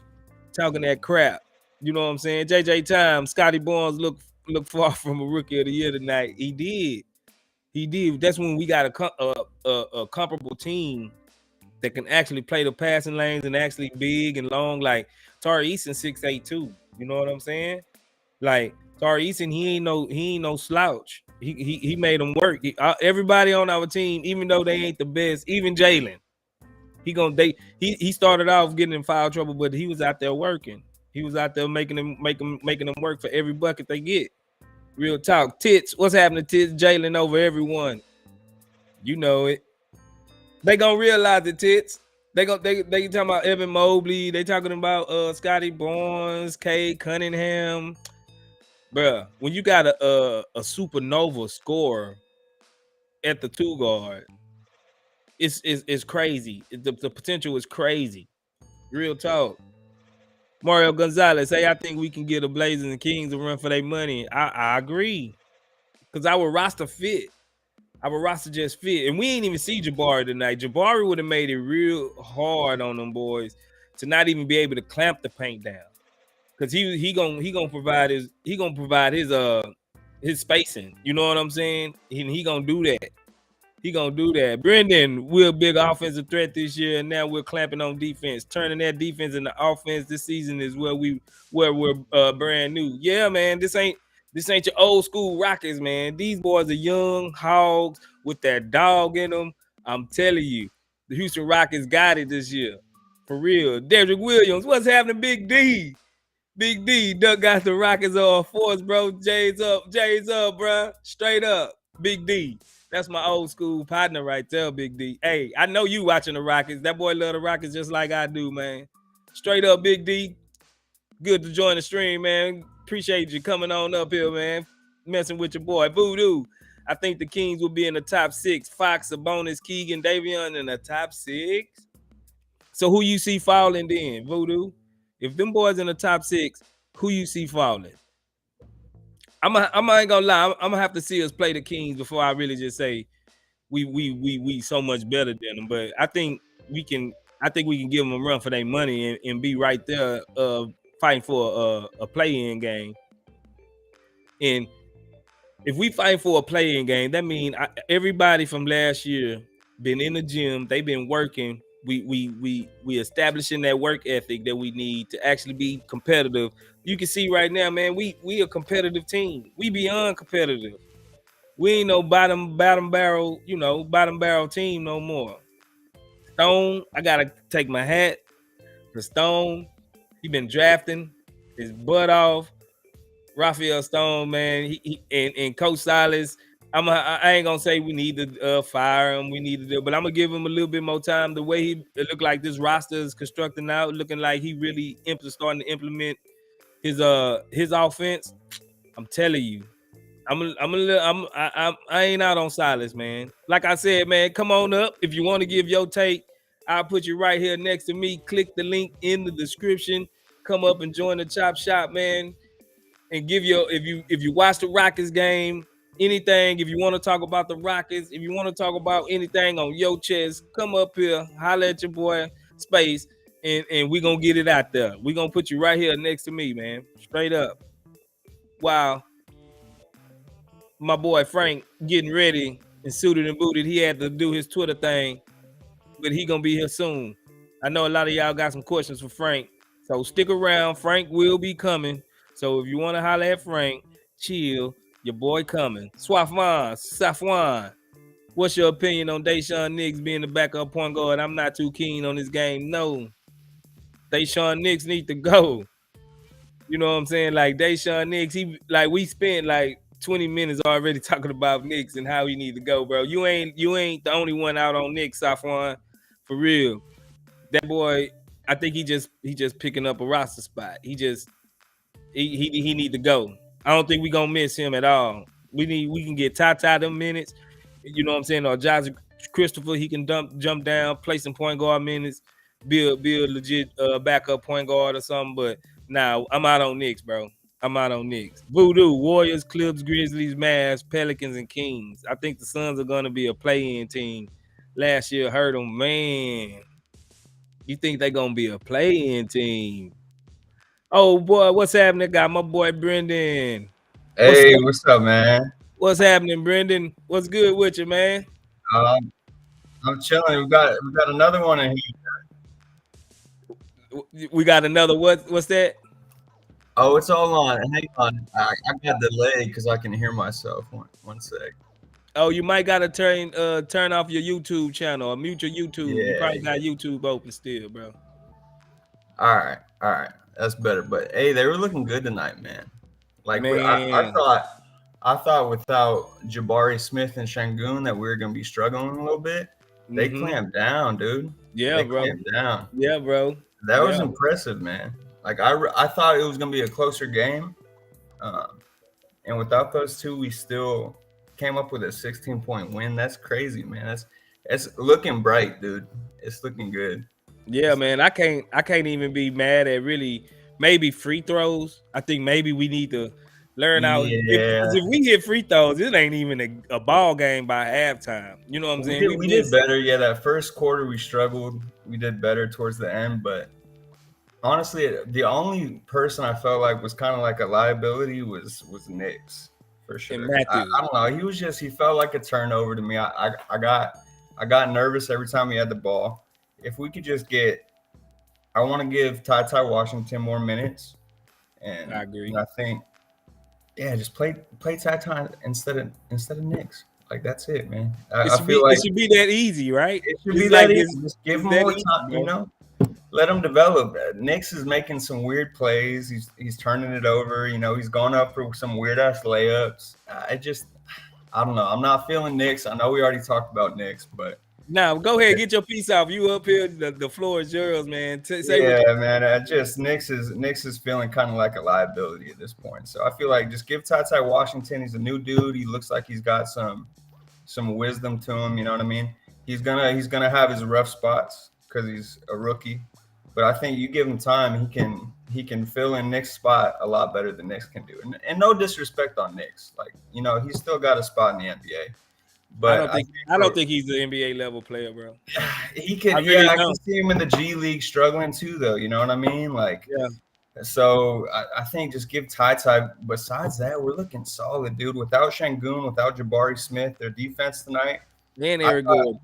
talking that crap. You know what I'm saying? JJ Time, Scottie Barnes look far from a rookie of the year tonight. He did. That's when we got a comparable team that can actually play the passing lanes and actually big and long. Like Tari Eason 6'8" too. You know what I'm saying? Like Tari Eason, he ain't no slouch. He made them work. Everybody on our team, even though they ain't the best, even Jalen, he started off getting in foul trouble, but he was out there working. He was out there making them work for every bucket they get. Real talk. Tits, what's happening, Tits? Jalen over everyone. You know it. They gonna realize it, Tits. They talking about Evan Mobley. They talking about Scottie Barnes, Cade Cunningham. Bruh, when you got a supernova scorer at the 2 guard, it's crazy. The potential is crazy. Real talk. Mario Gonzalez, hey, I think we can get the Blazers and Kings a run for their money. I agree. Because our roster fit. Our roster just fit. And we ain't even see Jabari tonight. Jabari would have made it real hard on them boys to not even be able to clamp the paint down. Because he gonna provide his spacing. You know what I'm saying? And he gonna do that. He gonna do that. Brendan, we're a big offensive threat this year, and now we're clamping on defense, turning that defense into offense. This season is where we're brand new. Yeah, man. This ain't your old school Rockets, man. These boys are young hogs with that dog in them. I'm telling you, the Houston Rockets got it this year. For real. Derrick Williams, what's happening, Big D? Big D, Duck got the Rockets on force, bro. J's up, bro. Straight up. Big D. That's my old school partner right there, Big D. Hey, I know you watching the Rockets. That boy love the Rockets just like I do, man. Straight up, Big D. Good to join the stream, man. Appreciate you coming on up here, man. Messing with your boy. Voodoo. I think the Kings will be in the top 6. Fox, Sabonis, Keegan, Davion in the top 6. So who you see falling then, Voodoo? If them boys in the top 6, who you see falling? I ain't gonna lie. I'm gonna have to see us play the Kings before I really just say we so much better than them. But I think we can give them a run for their money and be right there fighting for a play-in game. And if we fight for a play-in game, that means everybody from last year been in the gym. They've been working. We establishing that work ethic that we need to actually be competitive. You can see right now, man, we a competitive team. We beyond competitive. We ain't no bottom barrel team no more. Stone, I gotta take my hat to Stone. He been drafting his butt off. Raphael Stone, man, he and Coach Silas. I ain't gonna say we need to fire him. We need to do, but I'm gonna give him a little bit more time. The way it looked like this roster is constructing out, looking like he really starting to implement his offense. I'm telling you, I ain't out on Silas, man. Like I said, man, come on up if you want to give your take. I'll put you right here next to me. Click the link in the description. Come up and join the Chop Shop, man. And give your if you watch the Rockets game, anything, if you want to talk about the Rockets, if you want to talk about anything on your chest, come up here, holler at your boy Space, and we gonna get it out there. We gonna put you right here next to me, man. Straight up. Wow. My boy Frank getting ready and suited and booted. He had to do his Twitter thing, but he gonna be here soon. I know a lot of y'all got some questions for Frank, so stick around. Frank will be coming. So if you want to holler at Frank, chill. Your boy coming. Safwan, what's your opinion on Dayshawn Nix being the backup point guard? I'm not too keen on this game. No. Dayshawn Nix need to go. You know what I'm saying? Like Dayshawn Nix, we spent like 20 minutes already talking about Nix and how he need to go, bro. You ain't the only one out on Nix, Safwan. For real. That boy, I think he just picking up a roster spot. He need to go. I don't think we gonna miss him at all. We can get Tata them minutes, you know what I'm saying, or Josh Christopher. He can jump down, play some point guard minutes, be a legit backup point guard or something. But now I'm out on Knicks, bro. I'm out on Knicks. Voodoo, Warriors, Clips, Grizzlies, Mavs, Pelicans, and Kings. I think the Suns are gonna be a play-in team. Last year hurt them, man. You think they're gonna be a play-in team? Oh boy, what's happening? Got my boy Brendan. Hey, what's up, man? What's happening, Brendan? What's good with you, man? I'm chilling. We got another one in here. We got another what's that? Oh, it's all on. Hang on. I got delayed because I can hear myself. One sec. Oh, you might gotta turn off your YouTube channel or mute your YouTube. Yeah, you probably got YouTube open still, bro. All right. That's better. But hey, they were looking good tonight, man. Like man. I thought without Jabari Smith and Sengun that we were gonna be struggling a little bit. They clamped down, dude. Yeah, they bro. Clamped down. Yeah, bro. That was impressive, man. Like I thought it was gonna be a closer game, and without those two, we still came up with a 16-point win. That's crazy, man. It's looking bright, dude. It's looking good. Yeah, man. I can't even be mad at really maybe free throws. I think maybe we need to learn out. If we hit free throws, it ain't even a ball game by halftime. You know what I'm saying? We did better. Yeah, that first quarter we struggled. We did better towards the end, but honestly, the only person I felt like was kind of like a liability was Knicks. for sure. And Matthews. I don't know. He felt like a turnover to me. I got nervous every time he had the ball. If we could just I want to give Ty Washington more minutes, and I agree. I think, yeah, just play Ty instead of Knicks. Like, that's it, man. I feel like it should be that easy, right? it should be that easy. Just give him more time, you know. Let him develop. Knicks is making some weird plays. He's turning it over. You know, he's going up for some weird ass layups. I don't know. I'm not feeling Knicks. I know we already talked about Knicks, but now go ahead, get your piece off. You up here, the floor is yours, man. Man. Knicks is feeling kind of like a liability at this point. So I feel like just give Ty Washington. He's a new dude. He looks like he's got some wisdom to him. You know what I mean? He's gonna have his rough spots because he's a rookie. But I think you give him time, he can fill in Nick's spot a lot better than Knicks can do. And no disrespect on Knicks, like, you know, he's still got a spot in the NBA. But I don't think he's an NBA level player, bro. He can. I can see him in the G League struggling too, though. You know what I mean? Like, yeah. So I think just give Ty. Besides that, we're looking solid, dude. Without Sengun, without Jabari Smith, their defense tonight, and Eric Gordon.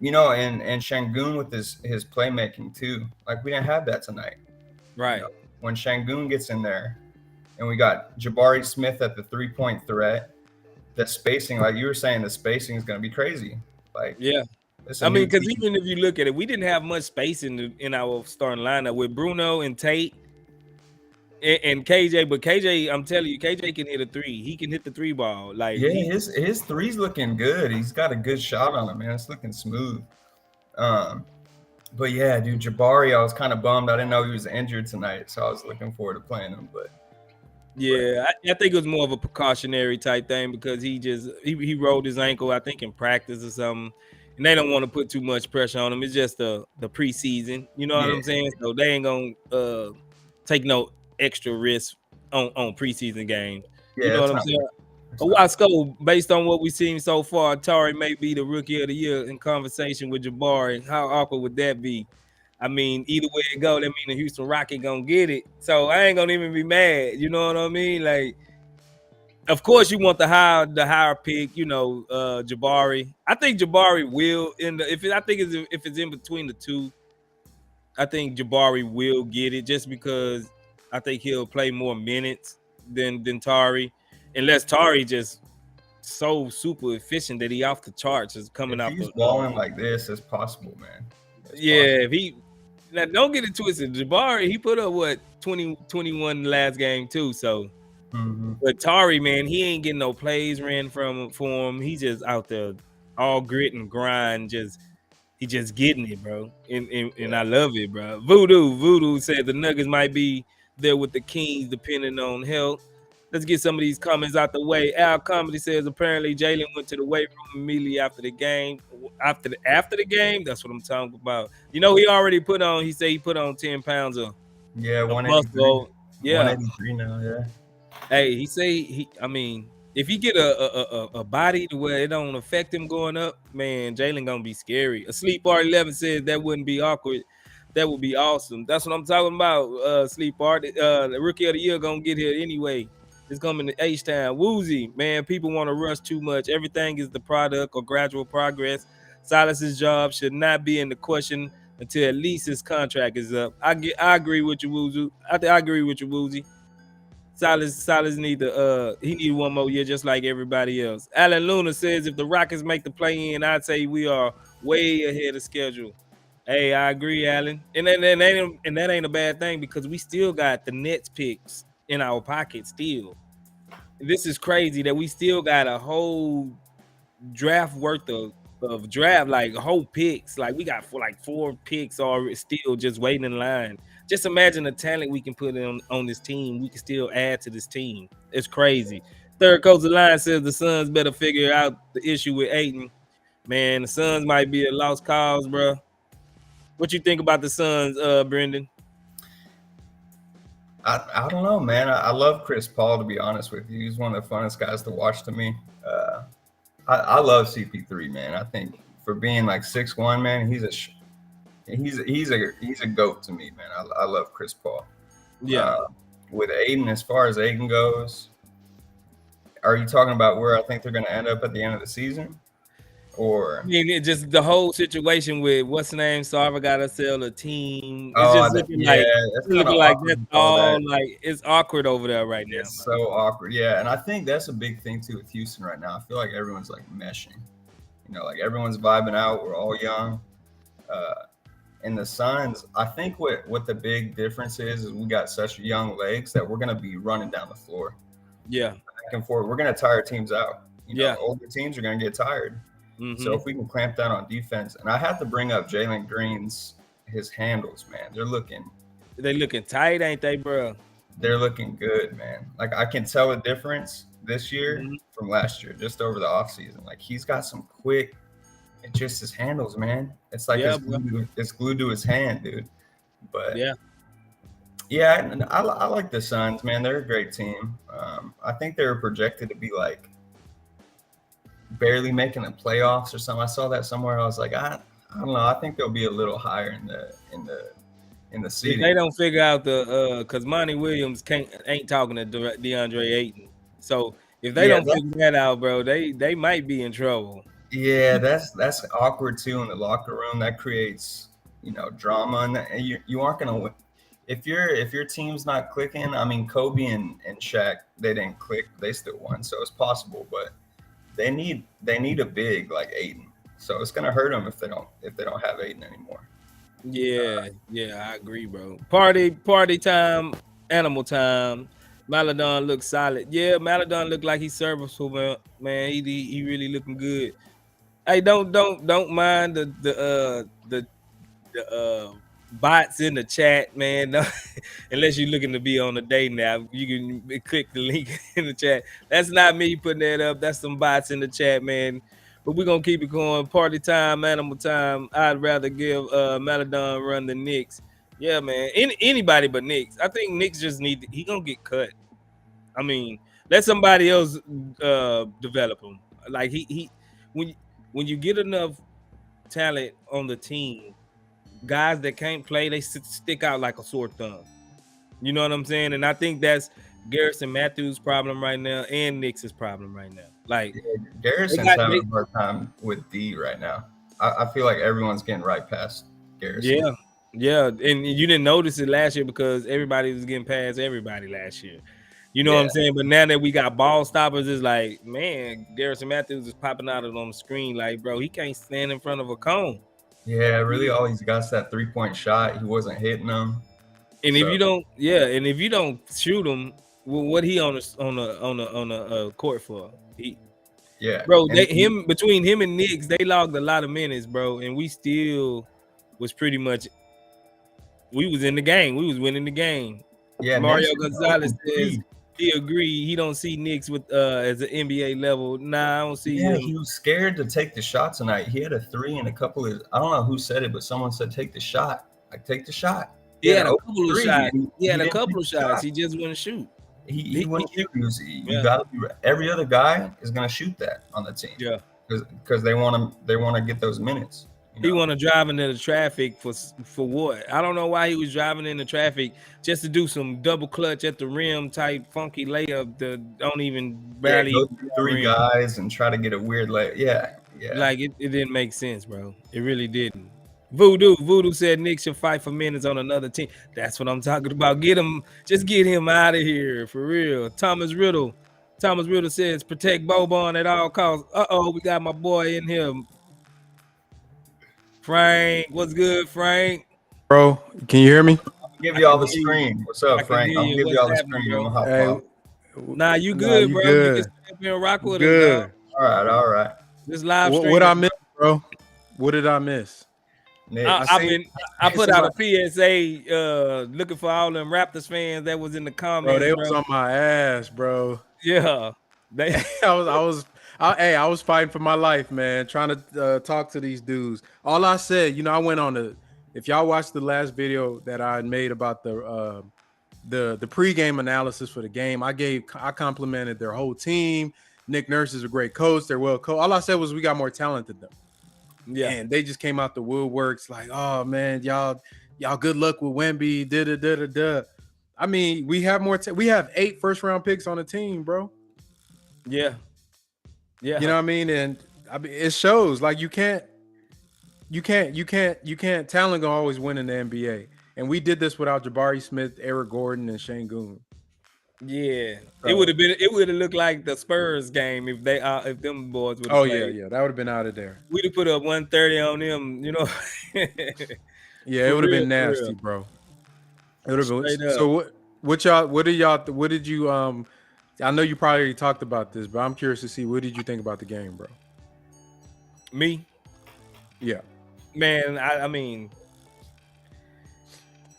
You know, and Sengun with his playmaking too. Like, we didn't have that tonight. Right. You know, when Sengun gets in there, and we got Jabari Smith at the 3-point threat, the spacing, like you were saying, the spacing is going to be crazy. Like, yeah. I mean, because even if you look at it, we didn't have much space in our starting lineup with Bruno and Tate and KJ. But KJ, I'm telling you, KJ can hit a three. He can hit the three ball. Like, yeah, his three's looking good. He's got a good shot on him, man. It's looking smooth. But yeah, dude, Jabari, I was kind of bummed. I didn't know he was injured tonight, so I was looking forward to playing him. But yeah, I think it was more of a precautionary type thing because he rolled his ankle, I think, in practice or something. And they don't want to put too much pressure on him. It's just the preseason. You know what I'm saying? So they ain't gonna take no extra risk on preseason games. Yeah, you know what I'm saying? Wasco, based on what we've seen so far, Tari may be the rookie of the year in conversation with Jabari. How awkward would that be? I mean, either way it go, that mean the Houston Rocket gonna get it. So I ain't gonna even be mad. You know what I mean? Like, of course you want the higher pick. You know, Jabari. I think Jabari will if it's in between the two. I think Jabari will get it just because I think he'll play more minutes than Tari, unless Tari just so super efficient that he off the charts is coming out. If he's balling like this, it's possible, man. If he. Now, don't get it twisted. Jabari, he put up, 21 last game, too. So, But Tari, man, he ain't getting no plays ran for him. He's just out there all grit and grind. He just getting it, bro. And I love it, bro. Voodoo said the Nuggets might be there with the Kings, depending on health. Let's get some of these comments out the way. Al Comedy says apparently Jalen went to the weight room immediately after the game. After the game, that's what I'm talking about. You know, he already he said he put on 10 pounds of 183. Yeah, 183 now. Yeah. Hey, he say if he get a body to where it don't affect him going up, man, Jalen gonna be scary. Asleep R11 says that wouldn't be awkward. That would be awesome. That's what I'm talking about. Sleep Art. The rookie of the year gonna get here anyway. It's coming to H-Town. Woozy, man, people want to rush too much. Everything is the product or gradual progress. Silas's job should not be in the question until at least his contract is up. I agree with you, Woozy. I agree with you, Woozy. Silas need one more year just like everybody else. Alan Luna says if the Rockets make the play-in, I'd say we are way ahead of schedule. Hey, I agree, Alan. And that ain't a bad thing because we still got the Nets picks in our pocket still. This is crazy that we still got a whole draft worth of draft, like whole picks. Like we got 4 picks already still just waiting in line. Just imagine the talent we can put on this team. We can still add to this team. It's crazy. Third Coast Alliance says the Suns better figure out the issue with Ayton. Man, the Suns might be a lost cause, bro. What you think about the Suns, Brendan? I don't know, man. I love Chris Paul, to be honest with you. He's one of the funnest guys to watch to me. I love CP3, man. I think for being like 6'1", man, he's a GOAT to me, man. I love Chris Paul. Yeah. With Aiden, as far as Aiden goes, Are you talking about where I think they're going to end up at the end of the season? Or I mean, it just the whole situation with what's the name? Sarver got to sell a team. It's oh, just looking like that's kind of that's awkward. all like it's awkward over there right now. It's so awkward. Yeah, and I think that's a big thing too with Houston right now. I feel like everyone's like meshing. You know, like everyone's vibing out. We're all young. And the Suns, I think what the big difference is we got such young legs that we're going to be running down the floor. Yeah. Back and forth. We're going to tire teams out. You know, older teams are going to get tired. Mm-hmm. So if we can clamp down on defense, and I have to bring up Jalen Green's his handles, man. They're looking tight, ain't they, bro? They're looking good, man. Like I can tell a difference this year from last year, just over the offseason. Like he's got some quick, it's just his handles, man. It's like it's glued to his hand, dude. But yeah, and I like the Suns, man. They're a great team. I think they're projected to be like barely making the playoffs or something. I saw that somewhere. I was like, I don't know. I think they'll be a little higher in the season. If they don't figure out because Monty Williams ain't talking to DeAndre Ayton. So if they don't figure that out, bro, they might be in trouble. Yeah, that's awkward too in the locker room. That creates, drama, and you aren't gonna win. If your team's not clicking, I mean, Kobe and Shaq, they didn't click, they still won, so it's possible, but they need a big like Ayton. So it's gonna hurt them if they don't have Ayton anymore. Yeah, I agree, bro. Party time, animal time. Maladon looks solid. Yeah, Maladon look like he's serviceable, man. He really looking good. Hey, don't mind the bots in the chat, man. No, unless you're looking to be on a day now, you can click the link in the chat. That's not me putting that up. That's some bots in the chat, man. But we're gonna keep it going. Party time, animal time. I'd rather give Maladon run the Knicks. Yeah, man. Anybody but Knicks. I think Knicks just he gonna get cut. I mean, let somebody else develop him. Like he when you get enough talent on the team, guys that can't play, they stick out like a sore thumb. You know what I'm saying? And I think that's Garrison Matthews' problem right now and Knicks' problem right now. Like Garrison's having a hard time with D right now. I feel like everyone's getting right past Garrison. Yeah. And you didn't notice it last year because everybody was getting past everybody last year. You know what I'm saying? But now that we got ball stoppers, it's like, man, Garrison Matthews is popping out on the screen. Like, bro, he can't stand in front of a cone. Yeah, really all he's got is that 3-point shot. He wasn't hitting them. And if you don't shoot him, well, what he on the court for? Bro, between him and Knicks, they logged a lot of minutes, bro, and we still was pretty much was in the game. We was winning the game. Yeah, Mario Gonzalez says he agreed. He don't see Knicks with as an NBA level. Nah, I don't see him. He was scared to take the shot tonight. He had a 3 and a couple of, I don't know who said it, but someone said take the shot. Like take the shot. He had a couple of shots. He had a couple of shots. He just wouldn't shoot. He wouldn't shoot. You gotta be every other guy is gonna shoot that on the team. Yeah. Because they want to get those minutes. He want to drive into the traffic for what? I don't know why he was driving into traffic just to do some double clutch at the rim type funky layup that don't even barely go through 3 guys and try to get a weird layup. Yeah. Like it didn't make sense, bro. It really didn't. Voodoo said Knicks should fight for minutes on another team. That's what I'm talking about. Get him out of here for real. Thomas Riddle says protect Boban at all costs. We got my boy in here. Frank, what's good, Frank? Bro, can you hear me? I'll give you all the screen. What's up, Frank? I'll give you all the screen. Nah, you good, bro. You can step in and rock with us. All right. This live stream. What I missed, bro? What did I miss? I put out a PSA looking for all them Raptors fans that was in the comments. Bro, they was on my ass, bro. Yeah. I was fighting for my life, man, trying to talk to these dudes. All I said, I went on if y'all watched the last video that I made about the pregame analysis for the game, I complimented their whole team. Nick Nurse is a great coach. They're well coached. All I said was we got more talent than them. Yeah, and they just came out the woodworks like, oh man, y'all good luck with Wemby. I mean, we have more. We have 8 first-round picks on the team, bro. Yeah. Yeah. You know what I mean? And I mean, it shows. Like you can't. Talent gonna always win in the NBA. And we did this without Jabari Smith, Eric Gordon, and Sengun. Yeah. It So- would have been. It would have looked like the Spurs game if if them boys would have Oh played. yeah, that would have been out of there. We'd have put up 130 on them. You know. Yeah, it For would have real, been for nasty, real. bro. It would have been. Straight up. So what did you I know you probably already talked about this, but I'm curious to see what did you think about the game, bro? Me, Yeah. man. I mean,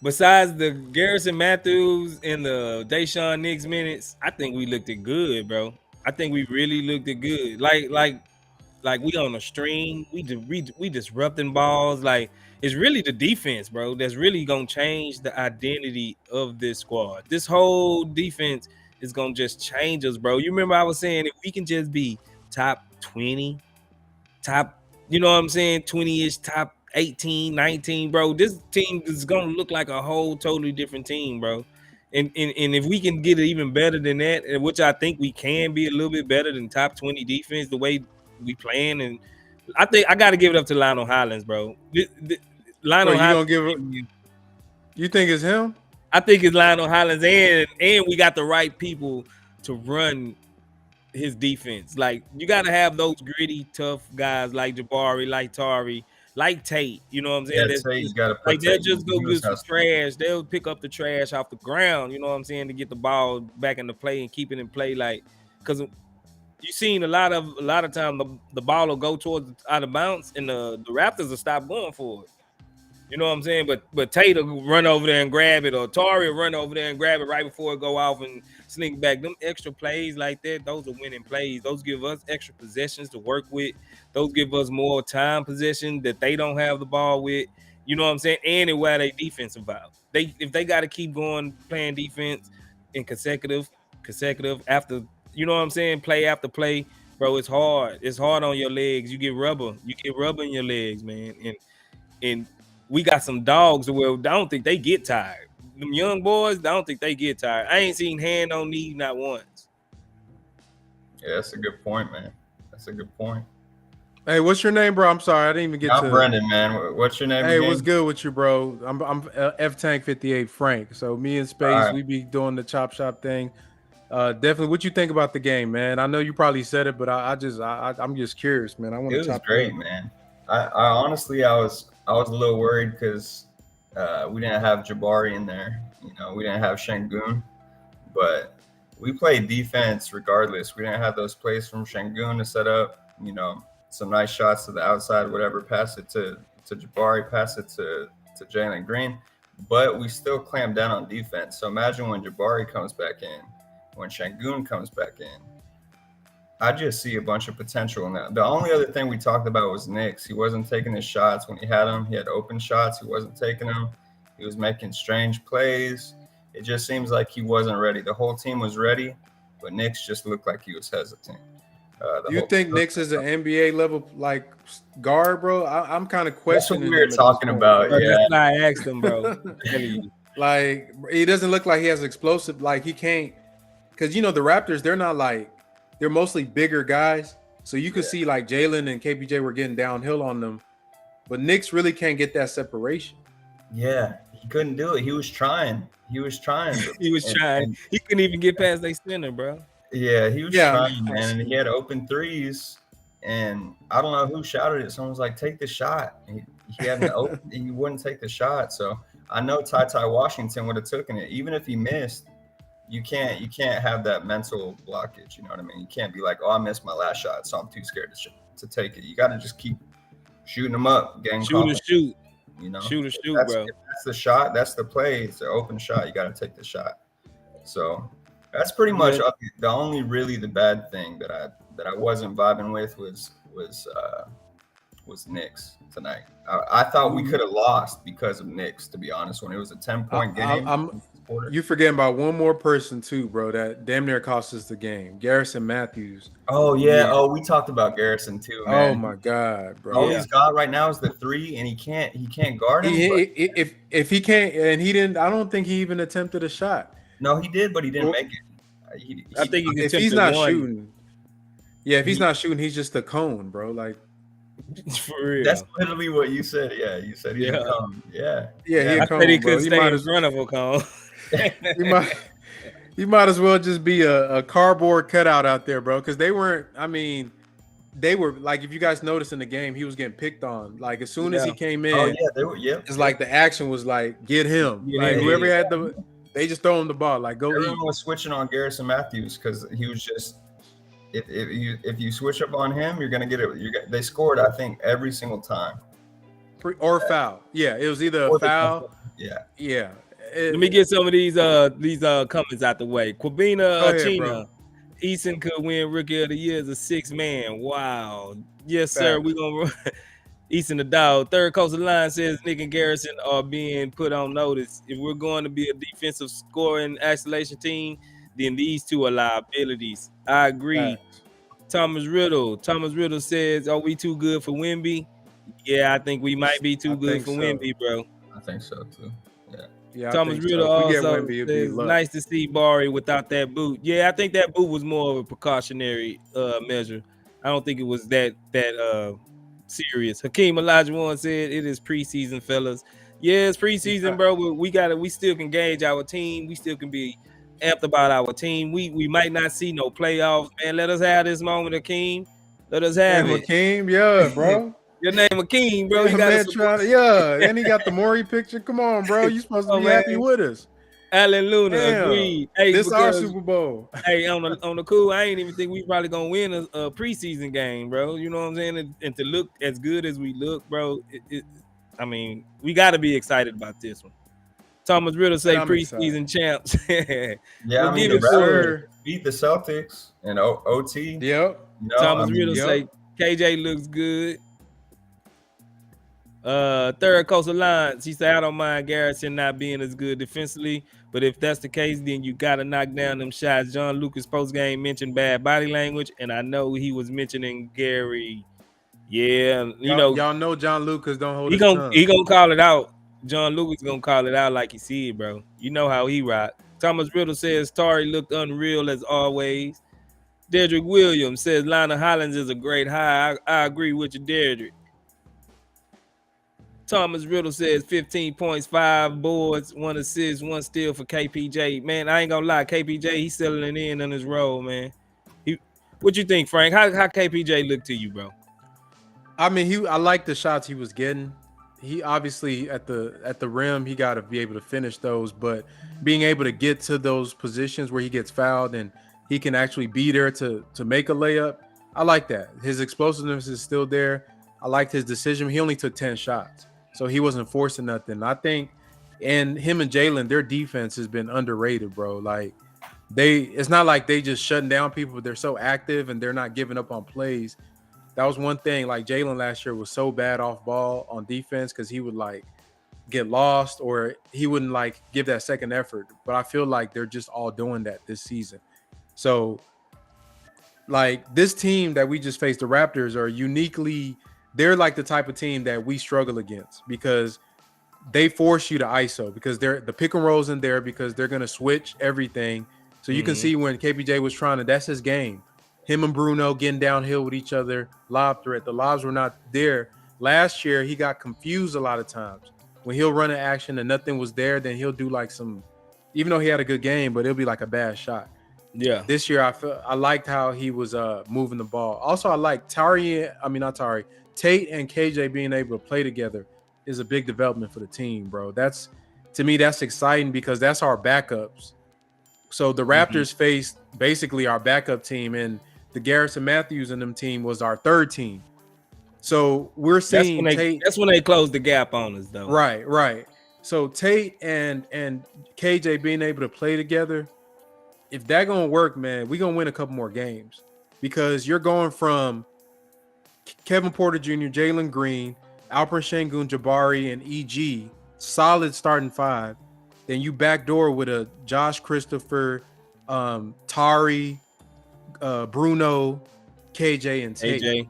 besides the Garrison Matthews and the Deshaun Nix minutes, I think we looked it good, bro. I think we really looked it good. Like we on a stream. We disrupting balls. Like it's really the defense, bro, that's really gonna change the identity of this squad. This whole defense is gonna just change us, bro. You remember I was saying if we can just be top 20, top, you know what I'm saying, 20-ish, top 18, 19, bro. This team is gonna look like a whole totally different team, bro. And if we can get it even better than that, which I think we can be a little bit better than top 20 defense, the way we playing, and I think I got to give it up to Lionel Hollins, bro. Lionel Hollins. You think it's him? I think it's Lionel Hollins, and we got the right people to run his defense. Like you got to have those gritty, tough guys like Jabari, like Tari, like Tate. You know what I'm saying? Yeah, Tate's got to like they'll just go get some trash. They'll pick up the trash off the ground. You know what I'm saying, to get the ball back into play and keep it in play. Like because you've seen a lot of time the ball will go towards out of bounds and the Raptors will stop going for it. You know what I'm saying? But Tate will run over there and grab it, or Tari will run over there and grab it right before it go off and sneak back. Them extra plays like that, those are winning plays. Those give us extra possessions to work with. Those give us more time possession that they don't have the ball with. You know what I'm saying? And it wear their defensive out. If they got to keep going playing defense in consecutive after, you know what I'm saying, play after play, bro, it's hard. It's hard on your legs. You get rubber. You get rubber in your legs, man. And we got some dogs where I don't think they get tired. Them young boys, I don't think they get tired. I ain't seen hand on knee not once. Yeah, that's a good point, man. That's a good point. Hey, what's your name, bro? I'm sorry, I didn't even get I'm to. Brendan, man. What's your name? Hey, again? what's good with you, bro? I'm F Tank 58 Frank. So me and Space, right. we be doing the chop shop thing. Definitely. What you think about the game, man? I know you probably said it, but I'm just curious, man. I want to. It was great, man. I honestly, I was a little worried because we didn't have Jabari in there. You know, we didn't have Sengun, but we played defense regardless. We didn't have those plays from Sengun to set up, you know, some nice shots to the outside, whatever, pass it to Jabari, pass it to Jalen Green, but we still clamped down on defense. So imagine when Jabari comes back in, when Sengun comes back in, I just see a bunch of potential in that. The only other thing we talked about was Nix. He wasn't taking his shots when he had them. He had open shots. He wasn't taking them. He was making strange plays. It just seems like he wasn't ready. The whole team was ready, but Nix just looked like he was hesitant. You think Nix is an NBA level like guard, bro? I'm kind of questioning. That's what we were talking about. Bro, yeah, that's why I asked him, bro. Like he doesn't look like he has explosive. Like he can't, because you know the Raptors, they're mostly bigger guys. So you could see like Jalen and KPJ were getting downhill on them, but Nix really can't get that separation. Yeah, he couldn't do it. He was trying. He was trying. He couldn't even get past their center, bro. Yeah, he was trying, man. And he had open threes, and I don't know who shouted it. Someone was like, "Take the shot." He had an open. He wouldn't take the shot. So I know Ty Washington would have taken it, even if he missed. You can't have that mental blockage. You know what I mean? You can't be like, "Oh, I missed my last shot, so I'm too scared to take it." You got to just keep shooting them up, getting shoot. You know, shoot, bro. If that's the shot. That's the play. It's an open shot. You got to take the shot. So that's pretty much the only really the bad thing that I wasn't vibing with was Knicks tonight. I thought we could have lost because of Knicks, to be honest. When it was a 10-point game. You forgetting about one more person too, bro, that damn near cost us the game. Garrison Matthews. Oh yeah. Oh, we talked about Garrison too, man. Oh my God, bro. All he's got right now is the 3, and he can't guard him. If he can't, and he didn't, I don't think he even attempted a shot. No, he did, but he didn't make it. I think if he's not shooting, Yeah, if he's not shooting, he's just a cone, bro. Like, For real. That's literally what you said. Yeah, you said he's Yeah. a cone. Yeah. yeah, he I a said he cone, bro. couldn't stay in front of a cone. He might as well just be a cardboard cutout out there, bro. Because they weren't. I mean, they were like, if you guys noticed in the game, he was getting picked on. Like as soon as he Yeah. came in, Oh yeah, they were. Yeah, it's like the action was like, get him. Get Like him. whoever had they just throw him the ball. Like go everyone eat. was switching on Garrison Matthews because he was just. If you switch up on him, you're gonna get it. They scored, I think, every single time. Or foul. Yeah, it was either a Or foul. Yeah. Yeah. Let me get some of these comments out the way. Quabina Go ahead, China. bro. Eason could win Rookie of the Year as a 6th man. Wow. Yes, sir. Facts. We're gonna Eason the dog. Third Coastal Line says Nick and Garrison are being put on notice. If we're going to be a defensive scoring isolation team, then these two are liabilities. I agree. Facts. Thomas Riddle says, are we too good for Wemby? Yeah, I think we might be too good for Wemby, bro. I think so too. Yeah. Yeah, Thomas Riddle also says, luck. nice to see Barry without that boot. Yeah, I think that boot was more of a precautionary measure. I don't think it was that serious. Hakeem Olajuwon said it is preseason, fellas. Yeah, it's preseason, bro. We still can gauge our team. We still can be amped about our team. We might not see no playoffs, man. Let us have this moment, Hakeem. Let us have it. Hakeem, yeah, bro. Your name Hakeem, bro. Yeah, You got and he got the Maury picture. Come on, bro. You supposed to be happy with us. Alan Luna agreed. Hey, this our Super Bowl. Hey, on the cool, I ain't even think we probably gonna win a preseason game, bro. You know what I'm saying? And to look as good as we look, bro, I mean, we got to be excited about this one. Thomas Riddle say preseason champs. Yeah, I mean, the Raptors beat the Celtics in OT. Yep. You know, Thomas Riddle say KJ looks good. Third Coastal Alliance, he said, I don't mind Garrison not being as good defensively, but if that's the case, then you gotta knock down them shots. John Lucas post-game mentioned bad body language, and I know he was mentioning Gary. Yeah, y'all know John Lucas don't hold he gonna call it out. John Lucas gonna call it out like he see it, bro. You know how he ride. Thomas Riddle says Tari looked unreal as always. Dedrick Williams says Lionel Hollins is a great hire. I agree with you, Dedrick. Thomas Riddle says 15 points, 5 boards, 1 assist, 1 steal for KPJ. Man, I ain't gonna lie, KPJ, he's settling in on his role, man. What you think, Frank? How KPJ look to you, bro? I mean, I like the shots he was getting. He obviously at the rim, he got to be able to finish those, but being able to get to those positions where he gets fouled and he can actually be there to make a layup, I like that. His explosiveness is still there. I liked his decision. He only took 10 shots. So he wasn't forcing nothing. I think, and him and Jalen, their defense has been underrated, bro. Like it's not like they just shutting down people, but they're so active and they're not giving up on plays. That was one thing. Like Jalen last year was so bad off ball on defense because he would like get lost or he wouldn't like give that second effort. But I feel like they're just all doing that this season. So like this team that we just faced, the Raptors, are uniquely. They're like the type of team that we struggle against because they force you to ISO because the pick and rolls in there because they're going to switch everything. So you can see when KPJ was that's his game. Him and Bruno getting downhill with each other, lob threat. The lobs were not there. Last year, he got confused a lot of times. When he'll run an action and nothing was there, then he'll do like even though he had a good game, but it'll be like a bad shot. Yeah. This year, I liked how he was moving the ball. Also, I like Tate and KJ being able to play together is a big development for the team, bro. To me, that's exciting because that's our backups. So the Raptors faced basically our backup team, and the Garrison Matthews and them team was our third team. So we're seeing that's when they closed the gap on us, though. Right. So Tate and KJ being able to play together, if that gonna work, man, we're gonna win a couple more games because you're going from Kevin Porter Jr., Jalen Green, Alperen Sengun, Jabari, and EG, solid starting 5. Then you backdoor with a Josh Christopher, Tari, Bruno, KJ, and Tate. AJ.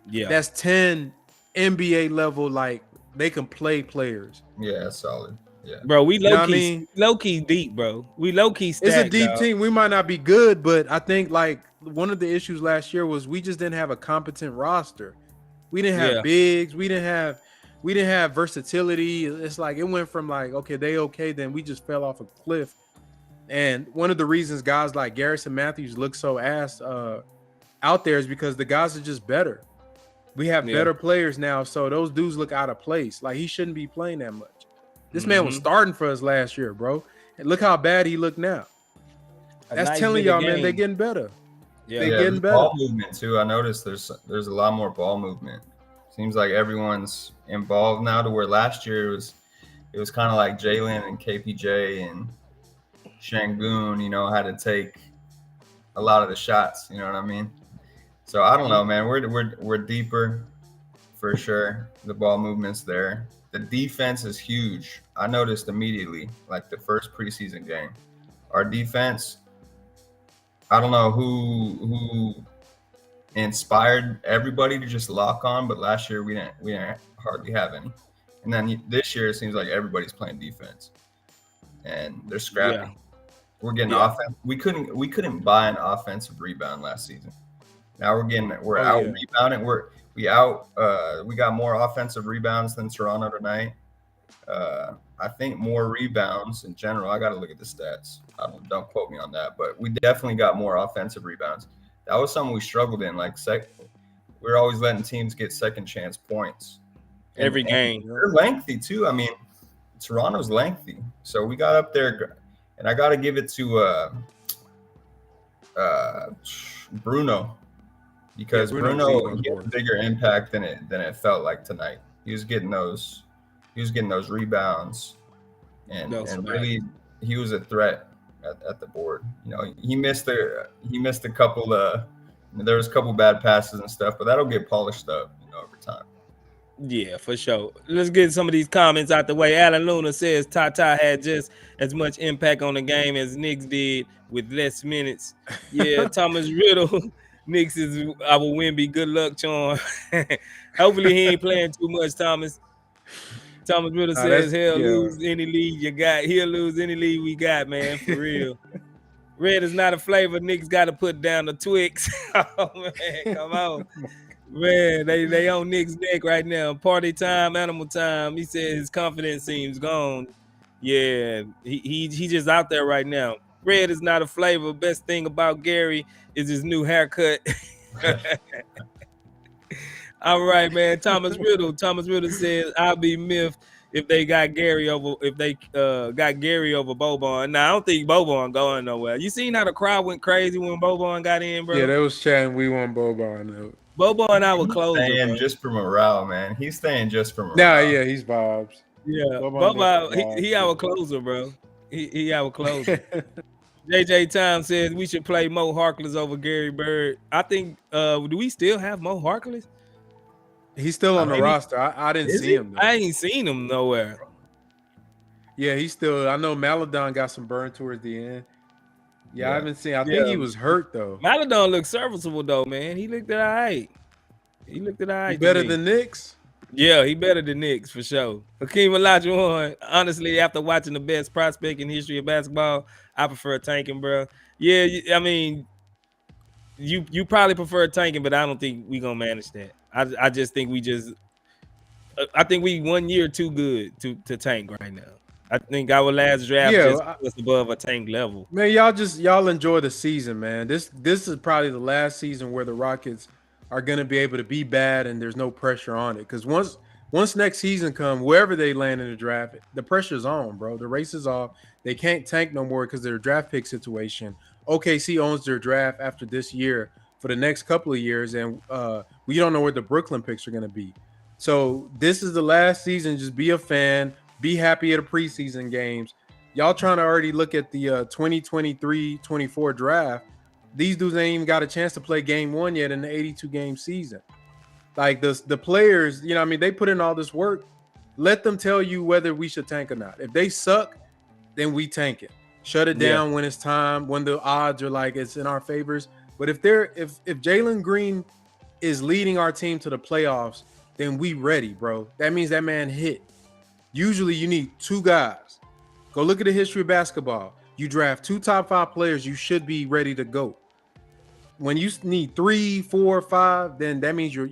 Yeah. That's 10 NBA level, like they can play players. Yeah, that's solid. Yeah. Bro, we You know low what I key, mean? low key deep, bro. We low key It's a stacked, deep dog. team. We might not be good, but I think like one of the issues last year was we just didn't have a competent roster. We didn't have Yeah. bigs. We didn't have versatility. It's like it went from like, okay, then we just fell off a cliff. And one of the reasons guys like Garrison Matthews look so ass out there is because the guys are just better. We have Yeah. better players now, so those dudes look out of place. Like he shouldn't be playing that much. This man was Mhm. starting for us last year, bro. And look how bad he looked now. A That's nice telling bit of y'all, man, they're game. getting better. Yeah. They Yeah, getting the better. ball movement too. I noticed there's a lot more ball movement. Seems like everyone's involved now. To where last year it was kind of like Jalen and KPJ and Shangun, had to take a lot of the shots. You know what I mean? So I don't know, man. We're deeper for sure. The ball movement's there. The defense is huge. I noticed immediately, like the first preseason game, our defense. I don't know who inspired everybody to just lock on, but last year we didn't hardly have any. And then this year it seems like everybody's playing defense, and they're scrappy. Yeah. We're getting Yeah. offense. We couldn't buy an offensive rebound last season. Now we're Oh, out yeah. rebounding. We got more offensive rebounds than Toronto tonight. I think more rebounds in general. I got to look at the stats. Don't quote me on that, but we definitely got more offensive rebounds. That was something we struggled in. Like we're always letting teams get second chance points Every game. They're lengthy too. I mean, Toronto's lengthy, so we got up there, and I got to give it to Bruno, because Yeah, Bruno's Bruno on the had a board. bigger impact than it felt like tonight. He was getting those rebounds, and That's and right. really he was a threat at the board. He missed a couple there was a couple bad passes and stuff, but that'll get polished up over time. Yeah, for sure. Let's get some of these comments out the way. Alan Luna says Tata had just as much impact on the game as Knicks did with less minutes. Yeah, Thomas Riddle, Knicks is our Wimby. Good luck, Sean. Hopefully he ain't playing too much, Thomas. Thomas Riddle says, "Hell, lose any lead you got. He'll lose any lead we got, man. For real. Red is not a flavor. Knicks got to put down the Twix." Oh man, come on. Man, they on Nick's neck right now. Party time, animal time. He said his confidence seems gone. Yeah, he just out there right now. Red is not a flavor. Best thing about Gary is his new haircut. All right, man. Thomas Riddle says, "I'll be miffed if they got Gary over Boban." Now I don't think Boban going nowhere. You seen how the crowd went crazy when Boban got in, bro? Yeah, they was chatting. We want Boban. Boban our He's closer, staying bro. just for morale, man. He's staying just for morale. Nah, yeah, he's vibes. Yeah, Boban Boban, he our closer, bro. He our closer. JJ Time says we should play Mo Harkless over Gary Bird. I think. Do we still have Mo Harkless? He's still on the roster. I didn't see him, though. I ain't seen him nowhere. Yeah, he's still. I know Maladon got some burn towards the end. Yeah, I haven't seen. I think Yeah. he was hurt though. Maladon looked serviceable though, man. He looked at all right. He better than Knicks. Yeah, he better than Knicks for sure. Hakeem Olajuwon, honestly, after watching the best prospect in history of basketball, I prefer tanking, bro. Yeah, I mean, you probably prefer tanking, but I don't think we gonna manage that. I just think I think we 1 year too good to tank right now. I think our last draft was above a tank level. Man, y'all enjoy the season, man. This is probably the last season where the Rockets are gonna be able to be bad and there's no pressure on it. Because once next season comes, wherever they land in the draft, the pressure's on, bro. The race is off. They can't tank no more because their draft pick situation. OKC owns their draft after this year for the next couple of years, and we don't know where the Brooklyn picks are gonna be. So this is the last season. Just be a fan. Be happy at the preseason games. Y'all trying to already look at the 2023-24 draft. These dudes ain't even got a chance to play game one yet in the 82-game season. Like the players, you know what I mean? They put in all this work. Let them tell you whether we should tank or not. If they suck, then we tank it. Shut it down when it's time, when the odds are like it's in our favors. But if Jalen Green is leading our team to the playoffs, then we ready, bro. That means that man hit. Usually you need two guys. Go look at the history of basketball. You draft 2 top 5 players, you should be ready to go. When you need 3, 4, 5, then that means your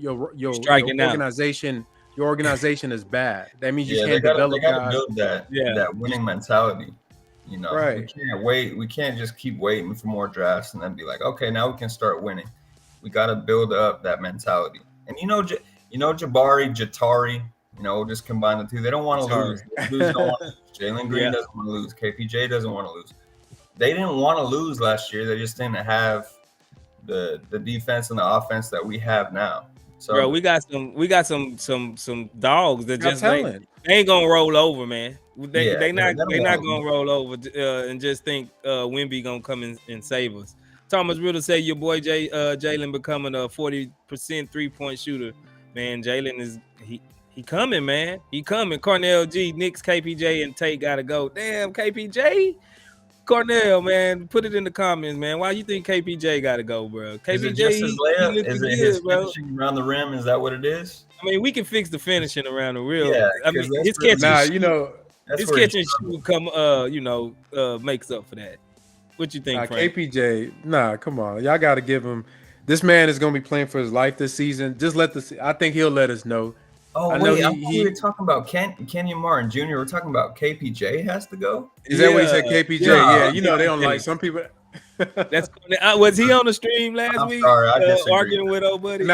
Striking out. organization is bad. That means you Yeah, can't they develop gotta guys. build that winning mentality. You know, Right. we can't wait. We can't just keep waiting for more drafts and then be like, okay, now we can start winning. We got to build up that mentality. And Jabari, Tari, we'll just combine the two. They don't want to lose. Those dudes don't want to lose. Jalen Green doesn't want to lose. KPJ doesn't want to lose. They didn't want to lose last year. They just didn't have the defense and the offense that we have now. So, bro, we got some dogs that just they ain't gonna roll over, man. They not gonna roll over and just think Wemby gonna come and save us. Thomas Riddle say your boy Jalen becoming a 40% 3-point shooter. Man, Jalen is he coming, man. He coming. Cornell G, Knicks, KPJ, and Tate gotta go. Damn, KPJ. Cornell, man, put it in the comments, man. Why you think KPJ got to go, bro? KPJ, is it just his layup? Is it his finishing around the rim? Is that what it is? I mean, we can fix the finishing around the rim. Yeah, I mean, his catching, his catching shoot come, makes up for that. What you think, Frank? KPJ, come on, y'all got to give him. This man is going to be playing for his life this season. Just I think he'll let us know. Oh, I thought we were talking about Kenyon Martin Jr. We're talking about KPJ has to go. Is that what he said? KPJ? Yeah, they don't like some people. That's was he on the stream last week? Sorry, I disagree. Arguing with old buddy. No.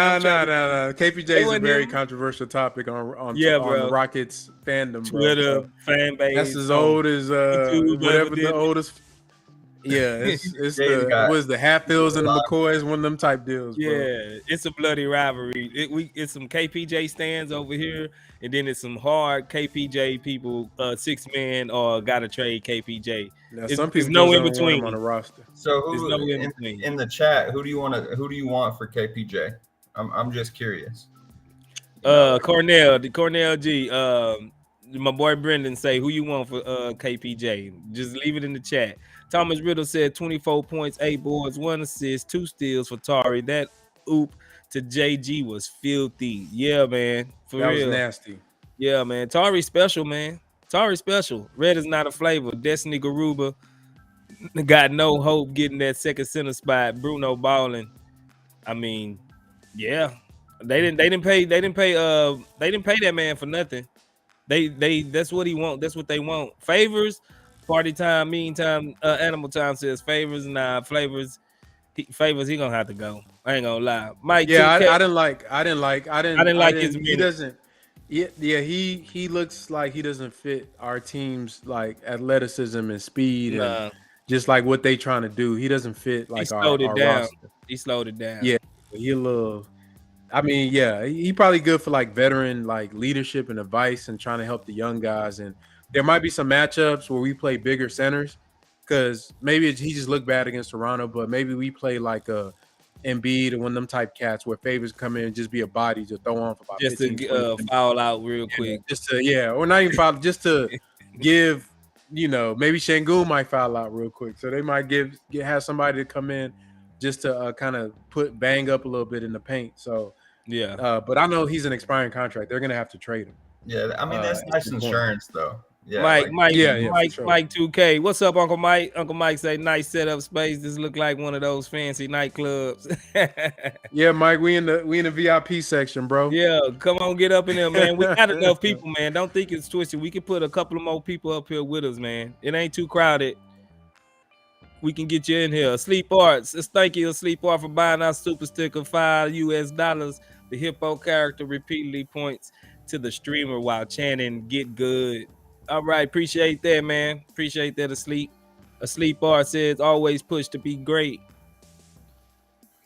KPJ is a very controversial topic on the Rockets fandom, Twitter fan base. That's as old as whatever the oldest. Yeah, it's the Hatfields and the McCoys, one of them type deals. Bro. Yeah, it's a bloody rivalry. It's some KPJ stands over here, and then it's some hard KPJ people. 6 men or gotta trade KPJ. Now, some people no in between on the roster. So who in the chat? Who do you want for KPJ? I'm just curious. Cornell G. My boy Brendan say who you want for KPJ. Just leave it in the chat. Thomas Riddle said 24 points, 8 boards, 1 assist, 2 steals for Tari. That oop to JG was filthy. Yeah, man. For real. That was nasty. Yeah, man. Tari special, man. Tari special. Red is not a flavor. Destiny Garuba got no hope getting that second center spot. Bruno balling. I mean, yeah. They didn't pay that man for nothing. They that's what he want. That's what they want. Favors. Party time, meantime, animal time says favors. Nah, favors. He gonna have to go. I ain't gonna lie, Mike. Yeah, I didn't like his. He doesn't. Yeah. He looks like he doesn't fit our team's like athleticism and speed and just like what they trying to do. He doesn't fit like our roster. He slowed it down. Yeah, he a little. I mean, yeah, he probably good for like veteran like leadership and advice and trying to help the young guys. And there might be some matchups where we play bigger centers because maybe he just looked bad against Toronto, but maybe we play like a Embiid and one of them type cats where favors come in and just be a body to throw on for about just 15, to foul out real quick. Or not even foul, just to give, maybe Sengun might foul out real quick. So they might have somebody to come in just to kind of bang up a little bit in the paint. So yeah, but I know he's an expiring contract. They're gonna have to trade him. Yeah, I mean that's nice insurance though. Yeah, Mike 2K. What's up, Uncle Mike? Uncle Mike say nice setup space. This look like one of those fancy nightclubs. Yeah, Mike, we in the VIP section, bro. Yeah, come on, get up in there, man. We got enough people, man. Don't think it's twisted. We can put a couple of more people up here with us, man. It ain't too crowded. We can get you in here. Sleep Arts. Thank you, Sleep Art, for buying our super sticker, $5. The hippo character repeatedly points to the streamer while chanting "Get good." All right, appreciate that, man. Appreciate that. Asleep Art says always push to be great.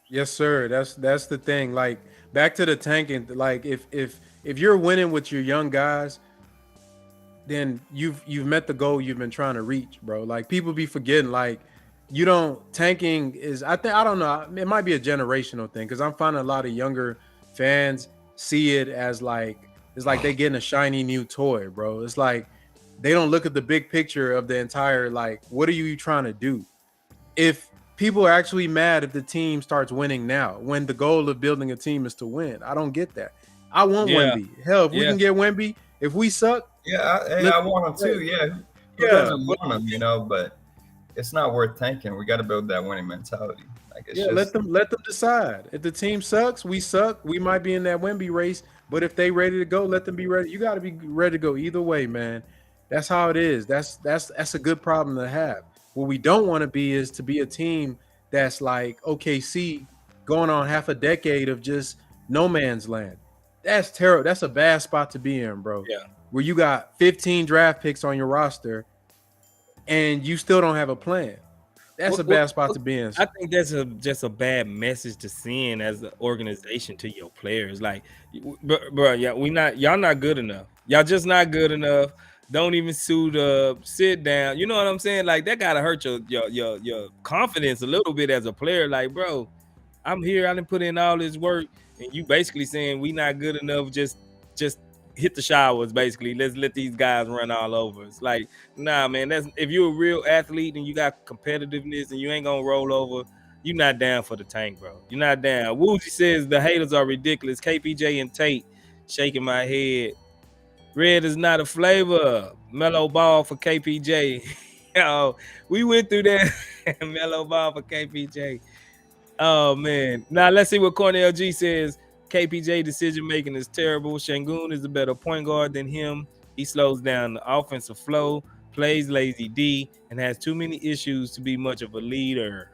Yes, sir. That's the thing. Like back to the tanking. Like if you're winning with your young guys, then you've met the goal you've been trying to reach, bro. Like people be forgetting. Like tanking is. I don't know. It might be a generational thing because I'm finding a lot of younger fans see it as like it's like they getting a shiny new toy, bro. It's like they don't look at the big picture of the entire, like, what are you trying to do? If people are actually mad if the team starts winning now, when the goal of building a team is to win, I don't get that. I want Wemby. Hell, if we can get Wemby, if we suck. Yeah, I want him too. Yeah. Who doesn't want him, you know? But it's not worth tanking. We got to build that winning mentality. Like it's just, let them decide. If the team sucks, we suck. We might be in that Wemby race, but if they ready to go, let them be ready. You got to be ready to go either way, man. That's how it is. That's a good problem to have. What we don't want to be is to be a team that's like OKC going on half a decade of just no man's land. That's terrible. That's a bad spot to be in, bro. Yeah. Where you got 15 draft picks on your roster and you still don't have a plan. That's a bad spot to be in. I think that's just a bad message to send as an organization to your players. Like, bro, y'all not good enough. Y'all just not good enough. Don't even suit up. Sit down. You know what I'm saying? Like that gotta hurt your confidence a little bit as a player. Like, bro, I'm here. I didn't put in all this work, and you basically saying we not good enough. Just hit the showers. Basically, let's let these guys run all over. It's like, nah, man. That's if you're a real athlete and you got competitiveness and you ain't gonna roll over. You're not down for the tank, bro. You're not down. Woozy says the haters are ridiculous. KPJ and Tate shaking my head. Red is not a flavor. Mellow ball for KPJ. Yo, we went through that. Mellow ball for KPJ. Oh, man. Now, let's see what Cornell G says. KPJ decision-making is terrible. Sengun is a better point guard than him. He slows down the offensive flow, plays lazy D, and has too many issues to be much of a leader.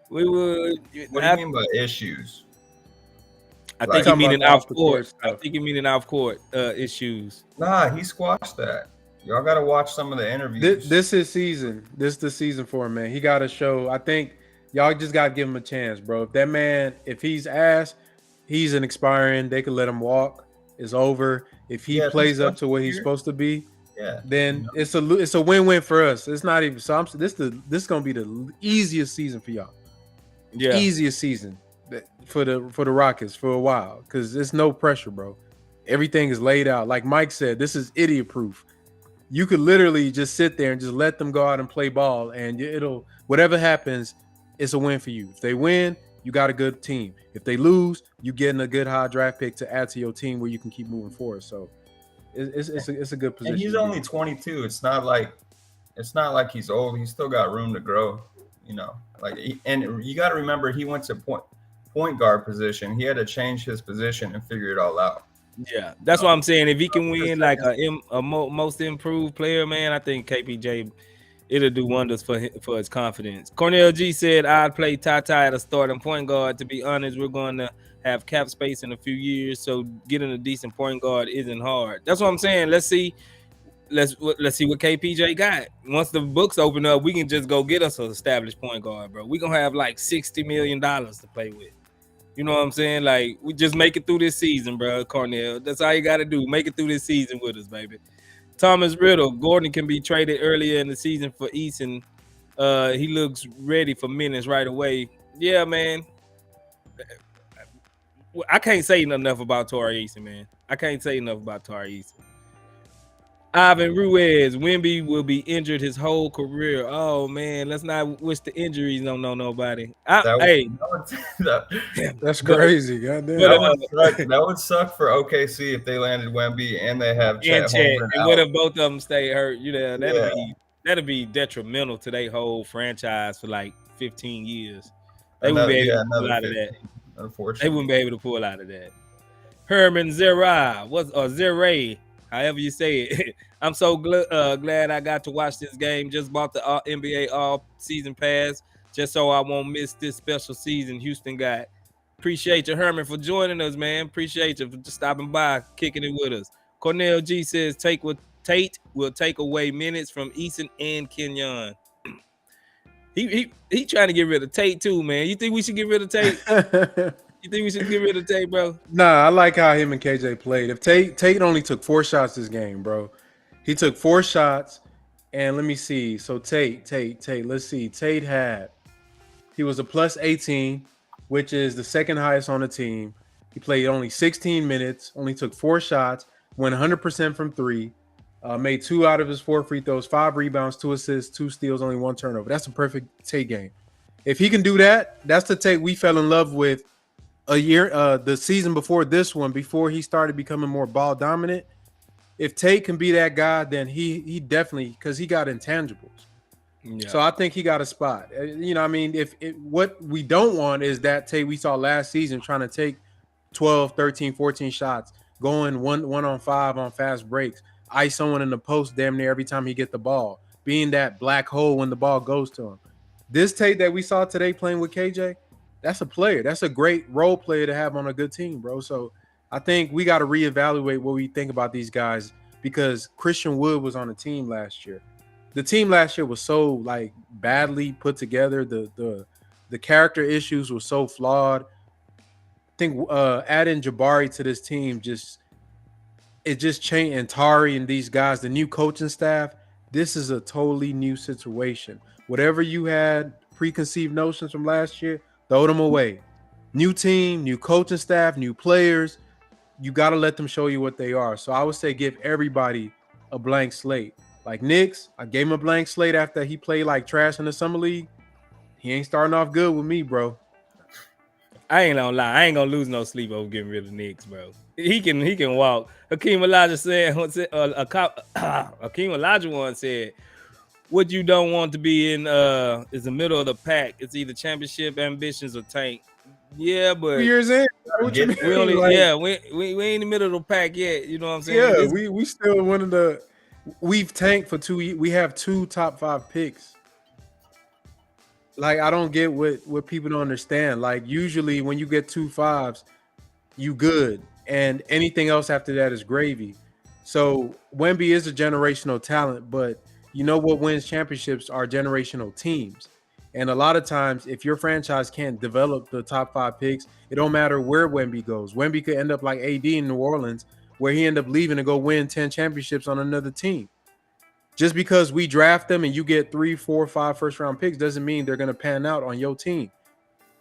What do you mean by issues? I think he meaning off court. I think he meaning off court issues. Nah, he squashed that. Y'all got to watch some of the interviews. This is season. This is the season for him, man. He got to show. I think y'all just got to give him a chance, bro. If that man, if he's ass, he's an expiring. They could let him walk. It's over. If he plays up to what he's supposed to be, then it's a win-win for us. It's not even. So this is gonna be the easiest season for y'all. Yeah, easiest season for the Rockets for a while because there's no pressure, bro. Everything is laid out. Like Mike said, this is idiot proof. You could literally just sit there and just let them go out and play ball, and it'll whatever happens, it's a win for you. If they win, you got a good team. If they lose, you getting a good high draft pick to add to your team where you can keep moving forward. So it's a good position. And he's only 22. It's not like he's old. He's still got room to grow. You know, and you got to remember he went to point guard position. He had to change his position and figure it all out. Yeah, that's what I'm saying. If he can win like a most improved player, man, I think KPJ it'll do wonders for his confidence. Cornell G said, "I'd play Tata at a starting point guard. To be honest, we're going to have cap space in a few years, so getting a decent point guard isn't hard." That's what I'm saying. Let's see what KPJ got. Once the books open up, we can just go get us an established point guard, bro. We're gonna have like $60 million to play with. You know what I'm saying? Like, we just make it through this season, bro, Cornell. That's all you got to do. Make it through this season with us, baby. Thomas Riddle, Gordon can be traded earlier in the season for Eason. He looks ready for minutes right away. Yeah, man. I can't say enough about Tari Eason, man. I can't say enough about Tari Eason. Ivan Ruiz, Wemby will be injured his whole career. Oh, man, let's not wish the injuries don't know nobody. That's crazy. Goddamn. That would suck for OKC if they landed Wemby and they have Chet Holmgren and what if both of them stay hurt? You know, that'd be detrimental to their whole franchise for like 15 years. They wouldn't be able to pull out of that. Unfortunately, they wouldn't be able to pull out of that. Herman Zerai, Zeray, however you say it. I'm so glad I got to watch this game. Just bought the NBA all-season pass just so I won't miss this special season Houston got. Appreciate you, Herman, for joining us, man. Appreciate you for just stopping by, kicking it with us. Cornell G says Tate will take away minutes from Eason and Kenyon. He trying to get rid of Tate too, man. You think we should get rid of Tate? You think we should get rid of Tate, bro? Nah, I like how him and KJ played. If Tate only took 4 shots this game, bro. He took 4 shots, and let me see. So Tate, let's see. He was a plus 18, which is the second highest on the team. He played only 16 minutes, only took 4 shots, went 100% from 3, made 2 out of his 4 free throws, 5 rebounds, 2 assists, 2 steals, only 1 turnover. That's a perfect Tate game. If he can do that, that's the Tate we fell in love with a year, the season before this one, before he started becoming more ball dominant. if Tate can be that guy, then he definitely, because he got intangibles. Yeah. So I think he got a spot. You know, I mean, what we don't want is that Tate we saw last season trying to take 12, 13, 14 shots, going one on 5 on fast breaks, ice someone in the post damn near every time he get the ball, being that black hole when the ball goes to him. This Tate that we saw today playing with KJ, that's a player. That's a great role player to have on a good team, bro. So I think we got to reevaluate what we think about these guys, because Christian Wood was on the team last year. The team last year was so like badly put together. The character issues were so flawed. I think adding Jabari to this team just changed, and Tari and these guys, the new coaching staff. This is a totally new situation. Whatever you had preconceived notions from last year, throw them away. New team, new coaching staff, new players. You got to let them show you what they are. So I would say give everybody a blank slate. Like Knicks, I gave him a blank slate after he played like trash in the summer league. He ain't starting off good with me, bro. I ain't gonna lie. I ain't gonna lose no sleep over getting rid of Knicks, bro. He can walk. Hakeem Elijah said, Hakeem Olajuwon said, what you don't want to be in is the middle of the pack. It's either championship ambitions or tank. Yeah, but 2 years in, what you mean? we only Like, we ain't in the middle of the pack yet. You know what I'm saying? Yeah, we still one of the. We've tanked for 2 years. We have 2 top 5 picks. Like, I don't get what people don't understand. Like, usually when you get 2 5s, you good, and anything else after that is gravy. So Wemby is a generational talent, but you know what wins championships are generational teams. And a lot of times, if your franchise can't develop the top 5 picks, it don't matter where Wemby goes. Wemby could end up like AD in New Orleans, where he ended up leaving to go win 10 championships on another team. Just because we draft them and you get 3, 4, 5 first-round picks doesn't mean they're going to pan out on your team.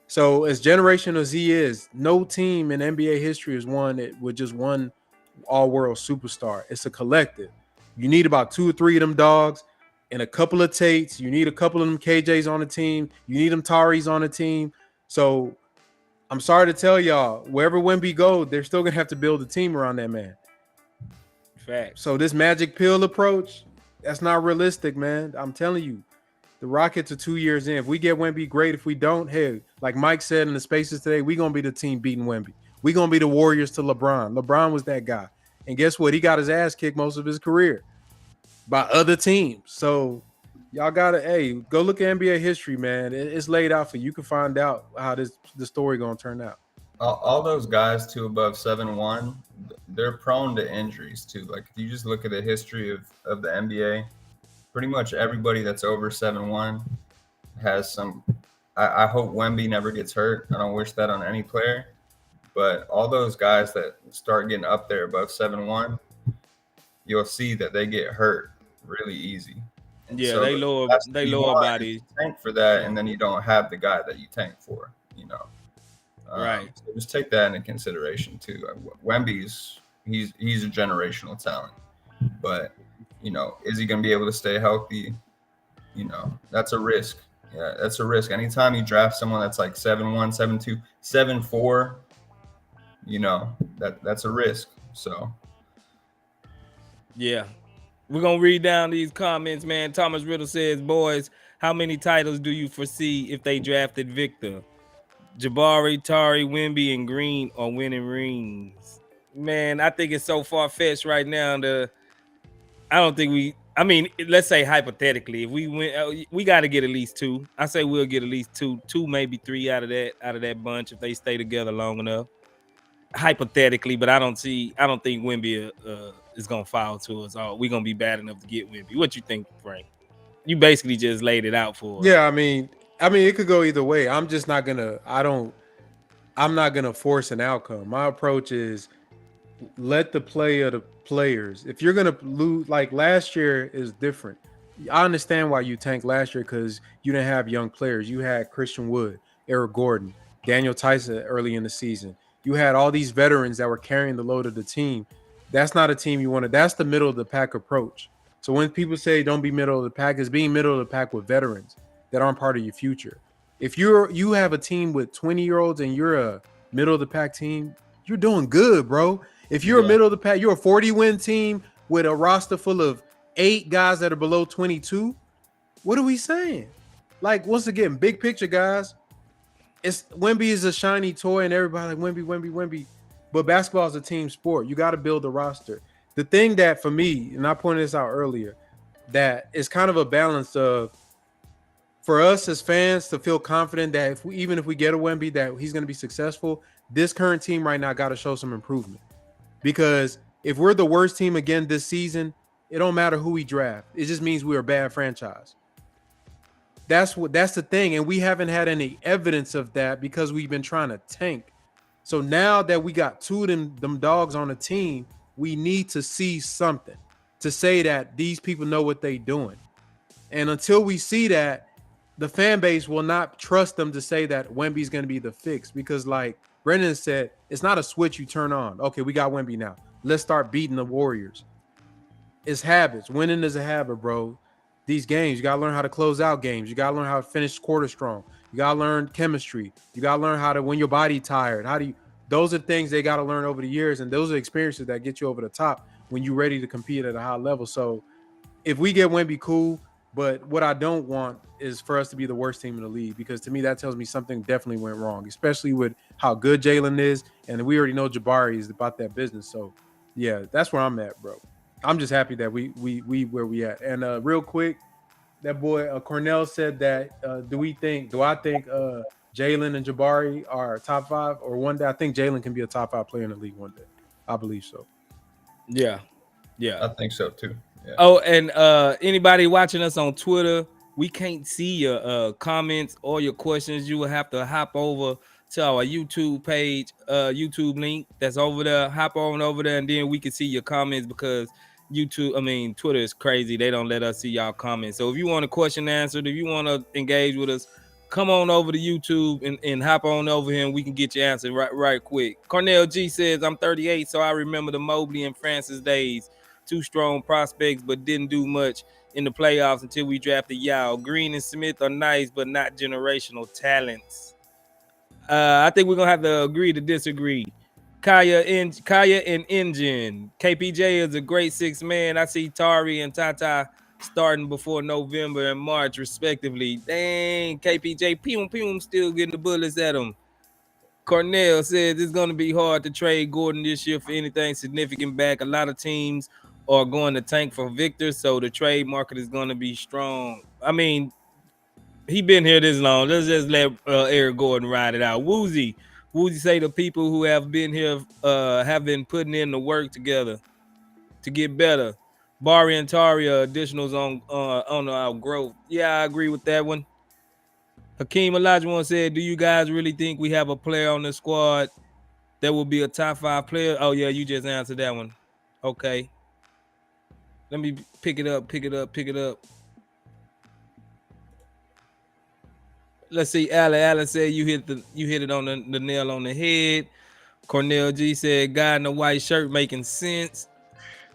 So as generational as he is, no team in NBA history has won it with just one all-world superstar. It's a collective. You need about 2 or 3 of them dogs and a couple of Tates. You need a couple of them KJs on the team. You need them Taris on the team. So I'm sorry to tell y'all, wherever Wemby goes, they're still going to have to build a team around that man. Fact. So this magic pill approach, that's not realistic, man. I'm telling you, the Rockets are 2 years in. If we get Wemby, great. If we don't, hey, like Mike said in the spaces today, we're going to be the team beating Wemby. We're going to be the Warriors to LeBron. LeBron was that guy. And guess what? He got his ass kicked most of his career by other teams. So y'all got to, hey, go look at NBA history, man. It's laid out for you. You can find out how the story going to turn out. All those guys too above 7-1, they're prone to injuries too. Like if you just look at the history of the NBA, pretty much everybody that's over 7-1 has some. I hope Wemby never gets hurt. I don't wish that on any player. But all those guys that start getting up there above 7-1, you'll see that they get hurt really easy. And Yeah, so they lower bodies. Tank for that, and then you don't have the guy that you tank for. You know. Right. So just take that into consideration too. Wemby's he's a generational talent, but you know, is he going to be able to stay healthy? You know, that's a risk. Yeah, that's a risk. Anytime you draft someone that's like 7-1, 7-2, 7-4, you know, that's a risk. So yeah. We're going to read down these comments, man. Thomas Riddle says, boys, how many titles do you foresee if they drafted Victor? Jabari, Tari, Wemby, and Green are winning rings. Man, I think it's so far-fetched right now. Let's say hypothetically, if we win, we got to get at least 2. I say we'll get at least 2, maybe 3 out of that bunch if they stay together long enough. Hypothetically, but I don't think Wemby is gonna fall to us. We're gonna be bad enough to get Wemby. What you think, Frank? You basically just laid it out for us. Yeah, I mean, it could go either way. I'm just not gonna. I'm not gonna force an outcome. My approach is let the play of the players. If you're gonna lose, like last year is different. I understand why you tanked last year because you didn't have young players. You had Christian Wood, Eric Gordon, Daniel Tyson early in the season. You had all these veterans that were carrying the load of the team. That's not a team you want to. That's the middle of the pack approach. So when people say don't be middle of the pack, it's being middle of the pack with veterans that aren't part of your future. If you have a team with 20-year-olds and you're a middle of the pack team, you're doing good, bro. If you're a middle of the pack, you're a 40-win team with a roster full of 8 guys that are below 22? What are we saying? Like, once again, big picture, guys. It's Wemby is a shiny toy, and everybody like Wemby. But basketball is a team sport. You got to build a roster. The thing that for me, and I pointed this out earlier, that is kind of a balance of for us as fans to feel confident that even if we get a Wemby, that he's going to be successful. This current team right now got to show some improvement, because if we're the worst team again this season, it don't matter who we draft. It just means we're a bad franchise. That's the thing, and we haven't had any evidence of that because we've been trying to tank. So now that we got 2 of them dogs on the team, we need to see something to say that these people know what they're doing. And until we see that, the fan base will not trust them to say that Wemby's going to be the fix, because like Brendan said, it's not a switch you turn on. Okay, we got Wemby now. Let's start beating the Warriors. It's habits. Winning is a habit, bro. These games, you got to learn how to close out games. You got to learn how to finish quarter strong. You got to learn chemistry. You got to learn how to, when your body tired, those are things they got to learn over the years. And those are experiences that get you over the top when you're ready to compete at a high level. So if we get Wemby, cool. But what I don't want is for us to be the worst team in the league, because to me, that tells me something definitely went wrong, especially with how good Jalen is. And we already know Jabari is about that business. So yeah, that's where I'm at, bro. I'm just happy that we where we at. And real quick, that boy Cornell said that do I think Jalen and Jabari are top 5, or one day I think Jalen can be a top 5 player in the league one day. I believe so. Yeah. I think so too. Yeah. Oh, and anybody watching us on Twitter, we can't see your comments or your questions. You will have to hop over to our YouTube page, YouTube link that's over there. Hop on over there, and then we can see your comments, because Twitter is crazy. They don't let us see y'all comments. So if you want a question answered, if you want to engage with us, come on over to YouTube and hop on over here, and we can get your answer right quick. Cornell G says, I'm 38, so I remember the Mobley and Francis days. 2 strong prospects, but didn't do much in the playoffs until we drafted Yao. Green and Smith are nice, but not generational talents. I think we're going to have to agree to disagree. Kaya and Engine. KPJ is a great 6 man. I see Tari and Tata starting before November and March, respectively. Dang, KPJ, pew, still getting the bullets at him. Cornell says it's going to be hard to trade Gordon this year for anything significant back. A lot of teams are going to tank for Victor, so the trade market is going to be strong. I mean, he been here this long. Let's just let Eric Gordon ride it out. Woozy say the people who have been here have been putting in the work together to get better. Bari and Tari are additionals on our growth. Yeah, I agree with that one. Hakeem Olajuwon said, do you guys really think we have a player on the squad that will be a top 5 player? Oh, yeah, you just answered that one. Okay. Let me pick it up. Let's see. Allen said you hit it on the nail on the head. Cornell G said, guy in the white shirt making sense.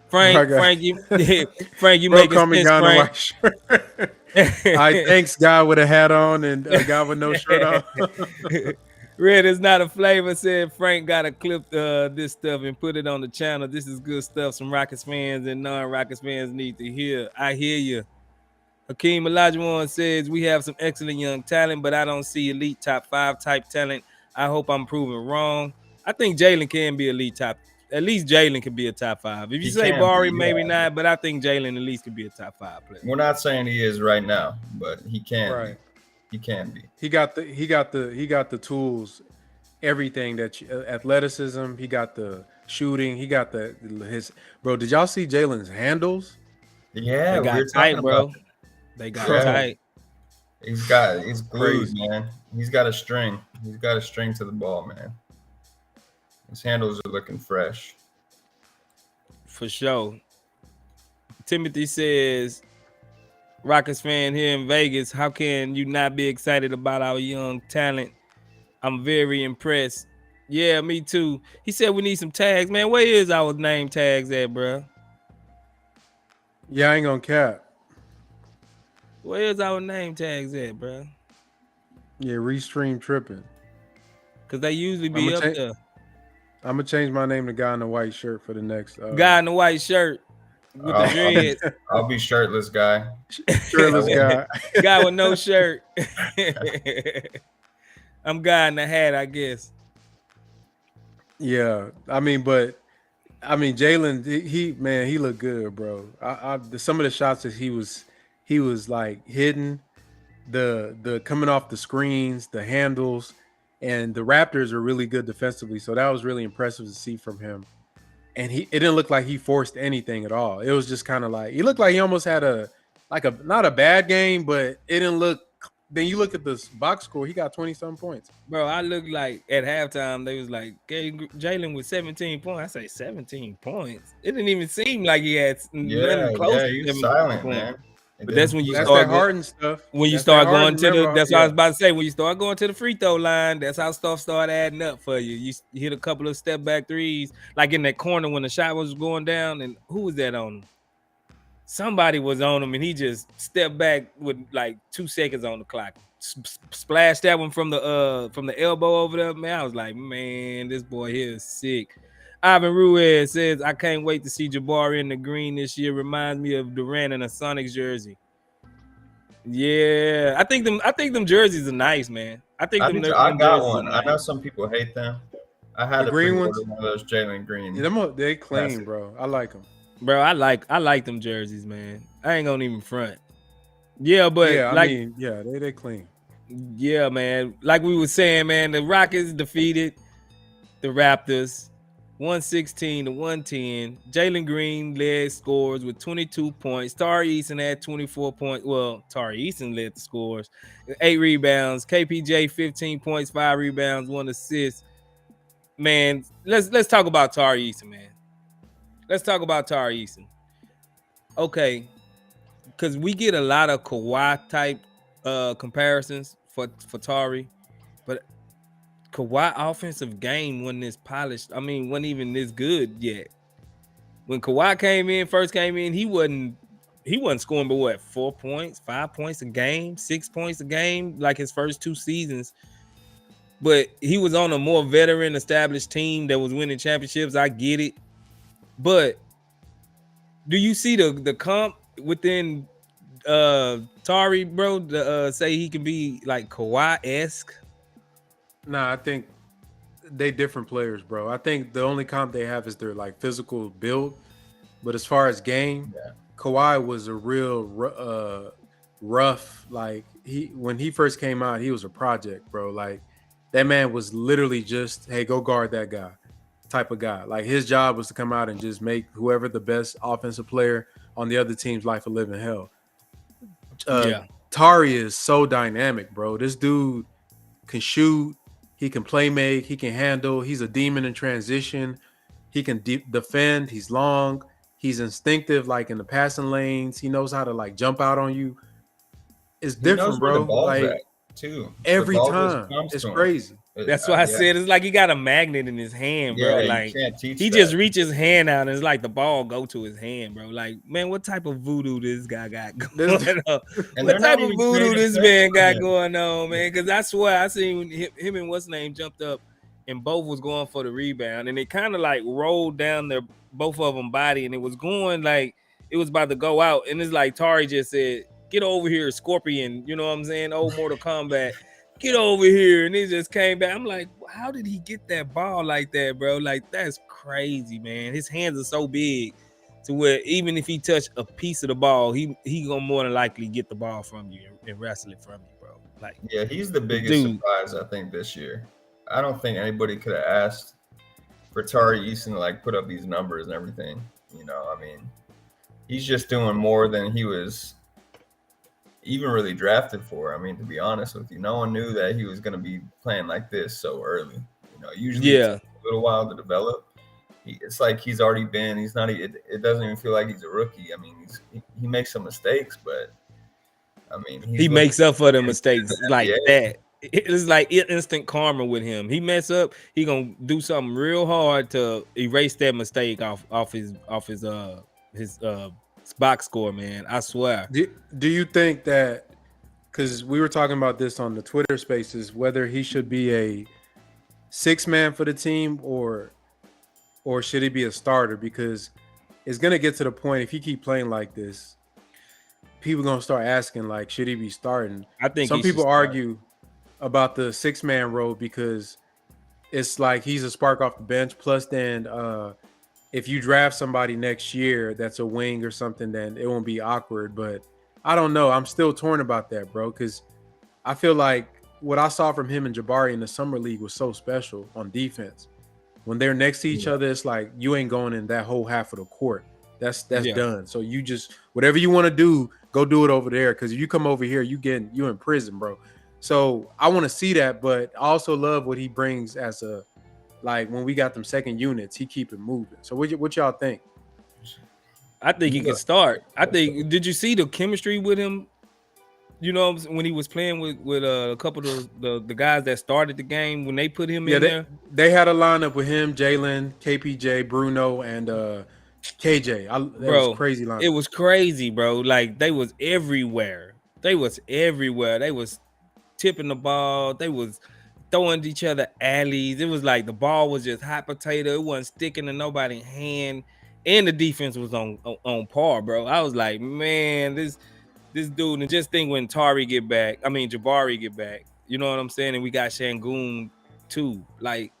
Frank, you making call me sense, guy in the Frank. white shirt. I thanks guy with a hat on and a guy with no shirt on. Red is not a flavor, said Frank. Gotta clip this stuff and put it on the channel. This is good stuff some Rockets fans and non-Rockets fans need to hear. I hear you. Hakeem Olajuwon says we have some excellent young talent, but I don't see elite top 5 type talent. I hope I'm proven wrong. I think Jalen can be elite top. At least Jalen can be a top 5. If you say Bari, maybe not, but I think Jalen at least could be a top 5 player. We're not saying he is right now, but he can. Right. Be. He can be. He got the tools, everything that athleticism. He got the shooting. He got his bro. Did y'all see Jalen's handles? Yeah, they got tight, bro. They got tight. He's glued, crazy, man. He's got a string. He's got a string to the ball, man. His handles are looking fresh. For sure. Timothy says, Rockets fan here in Vegas, how can you not be excited about our young talent? I'm very impressed. Yeah, me too. He said we need some tags. Man, where is our name tags at, bro? Yeah, I ain't gonna cap. Where's our name tags at, bro? Yeah, Restream tripping. Because they usually be up there. I'm gonna change my name to guy in the white shirt for the next guy in the white shirt. with the dreads. I'll be shirtless guy. Shirtless guy. Guy with no shirt. I'm guy in the hat, I guess. Yeah, I mean, Jalen, he looked good, bro. Some of the shots that he was like hitting, the coming off the screens, the handles, and the Raptors are really good defensively. So that was really impressive to see from him. And it didn't look like he forced anything at all. It was just kind of like he looked like he almost had not a bad game, but it didn't look. Then you look at this box score, he got 20-something points. Bro, I looked like at halftime, they was like, Jalen with 17 points. I say 17 points. It didn't even seem like he had nothing close to he was 17 silent, points. man. But that's when you That's start that Harden stuff. When you start going to the, that's what I was about to say. When you start going to the free throw line, that's how stuff started adding up for you. You hit a couple of step back threes, like in that corner when the shot was going down. And who was that on him? Somebody was on him, and he just stepped back with like 2 seconds on the clock. Splashed that one from the elbow over there. Man, I was like, man, this boy here is sick. Ivan Ruiz says, I can't wait to see Jabari in the green this year. Reminds me of Durant in a Sonics jersey. Yeah, I think them jerseys are nice, man. I got one. Nice. I know some people hate them. I had the green ones. One of those Jalen Green. Yeah, they clean, bro. I like them, bro. I like them jerseys, man. I ain't gonna even front. Yeah, but they clean. Yeah, man. Like we were saying, man, the Rockets defeated the Raptors 116-110. Jalen Green led scores with 22 points. Tari Eason had 24 points. Well, Tari Eason led the scores. 8 rebounds. KPJ 15 points, 5 rebounds, 1 assist. Man, let's talk about Tari Eason, man. Let's talk about Tari Eason. Okay. Because we get a lot of Kawhi type comparisons for Tari, but Kawhi offensive game wasn't this polished. I mean, wasn't even this good yet. When Kawhi first came in, he wasn't scoring but what, 4 points, 5 points a game, 6 points a game, like his first 2 seasons. But he was on a more veteran established team that was winning championships. I get it. But do you see the comp within Tari, bro, to say he can be like Kawhi-esque? Nah, I think they different players, bro. I think the only comp they have is their like physical build. But as far as game, Kawhi was a real rough. Like when he first came out, he was a project, bro. Like that man was literally just, hey, go guard that guy type of guy. Like his job was to come out and just make whoever the best offensive player on the other team's life a living hell. Tari is so dynamic, bro. This dude can shoot. He can play make. He can handle. He's a demon in transition. He can defend. He's long. He's instinctive, like in the passing lanes. He knows how to like jump out on you. It's different, bro. Like too. Every time, it's crazy. That's why I said it's like he got a magnet in his hand, bro. Like he just reaches his hand out and it's like the ball go to his hand, bro. Like, man, what type of voodoo this guy got going on? What type of voodoo this man got going on, man? Because I swear I seen him and what's name jumped up and both was going for the rebound and it kind of like rolled down their both of them body and it was going like it was about to go out and it's like Tari just said, "Get over here, Scorpion." You know what I'm saying? Old Mortal Kombat. Get over here. And he just came back. I'm like, how did he get that ball like that, bro? Like, that's crazy, man. His hands are so big to where even if he touched a piece of the ball, he gonna more than likely get the ball from you and wrestle it from you, bro. Like, yeah, he's the biggest surprise, I think, this year. I don't think anybody could have asked for Tari Eason to like put up these numbers and everything. You know, I mean, he's just doing more than he was even really drafted for. I mean, to be honest with you, no one knew that he was going to be playing like this so early. You know, usually it takes a little while to develop. It's like he's already been. He's not. It doesn't even feel like he's a rookie. I mean, he makes some mistakes, but I mean, he makes up for the mistakes like that. It's like instant karma with him. He mess up, he gonna do something real hard to erase that mistake off his box score, man. I swear. Do you think that, because we were talking about this on the Twitter Spaces, whether he should be a 6-man for the team or should he be a starter? Because it's gonna get to the point if he keep playing like this, people gonna start asking like, should he be starting? I think Some he should people start. argue about the 6-man role because it's like he's a spark off the bench. Plus, then if you draft somebody next year that's a wing or something, then it won't be awkward. But I don't know. I'm still torn about that, bro, because I feel like what I saw from him and Jabari in the summer league was so special on defense. When they're next to each other, it's like you ain't going in that whole half of the court. That's done. So you just whatever you want to do, go do it over there. Because if you come over here, you in prison, bro. So I want to see that, but I also love what he brings as a like when we got them second units, he keep it moving. So what y'all think? I think he can start. I think. Did you see the chemistry with him? You know, when he was playing with a couple of the guys that started the game when they put him in there. They had a lineup with him, Jalen, KPJ, Bruno, and KJ. That was crazy lineup. It was crazy, bro. Like they was everywhere. They was tipping the ball. They was throwing each other alleys. It was like the ball was just hot potato. It wasn't sticking to nobody's hand, and the defense was on par, bro. I was like, man, this dude, and just think when Jabari get back, you know what I'm saying? And we got Sengun too. Like,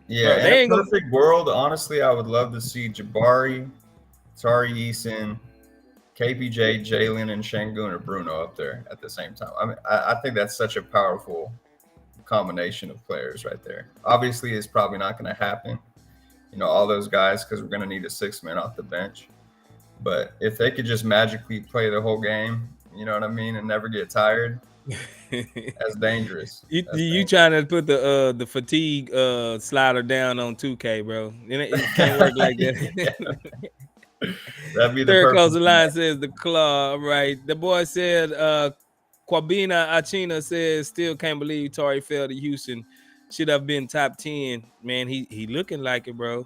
yeah, bro, in a perfect world, honestly, I would love to see Jabari, Tari Eason, KPJ, Jalen, and Sengun or Bruno up there at the same time. I mean, I think that's such a powerful combination of players right there. Obviously, it's probably not going to happen, you know, all those guys, because we're going to need a 6-man off the bench. But if they could just magically play the whole game, you know what I mean, and never get tired, that's dangerous. You trying to put the fatigue slider down on 2K, bro? It can't work like that. That'd be the Third perfect Coast Line says the claw, right? The boy said Kwabena Achina says still can't believe Tari fell to Houston. Should have been top 10. Man, he looking like it, bro.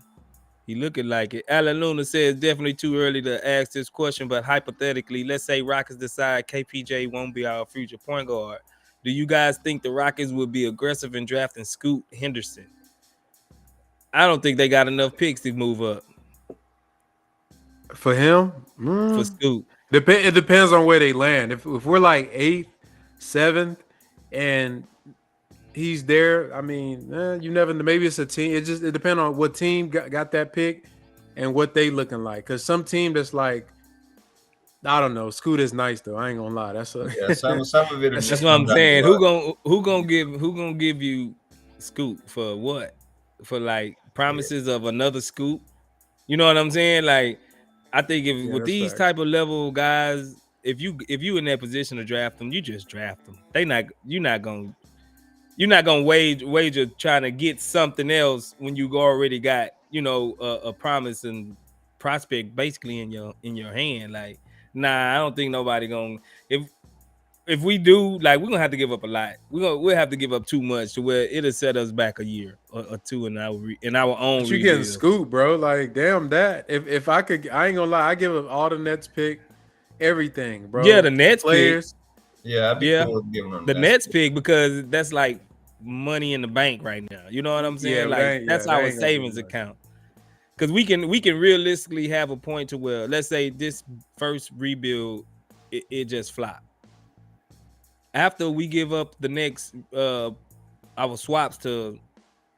He looking like it. Alan Luna says definitely too early to ask this question, but hypothetically, let's say Rockets decide KPJ won't be our future point guard. Do you guys think the Rockets would be aggressive in drafting Scoot Henderson? I don't think they got enough picks to move up. For him? For Scoot. It depends on where they land. If we're like 8th, 7th, and he's there, I mean, you never know. Maybe it's a team. It depends on what team got that pick and what they looking like. Because some team that's like, I don't know. Scoot is nice though. I ain't gonna lie. That's some of it. That's what I'm saying. Who gonna give you Scoot for what? For like promises of another Scoot? You know what I'm saying? Like, I think with these type of level guys, if you in that position to draft them, you just draft them. You're not gonna wager trying to get something else when you already got, you know, a promise and prospect basically in your hand. Like, nah, I don't think nobody gonna. If we do, like, we're gonna have to give up a lot. We'll have to give up too much to where it'll set us back a year or two in our own. But you getting Scoot, bro? Like, damn that. If I could, I ain't gonna lie. I give up all the Nets pick, everything, bro. Yeah, the Nets players. Pick. Yeah, I'd be cool with giving them the Nets pick because that's like money in the bank right now. You know what I'm saying? Yeah, that's our savings account. Because we can realistically have a point to where, let's say this first rebuild, it just flop. After we give up the next our swaps to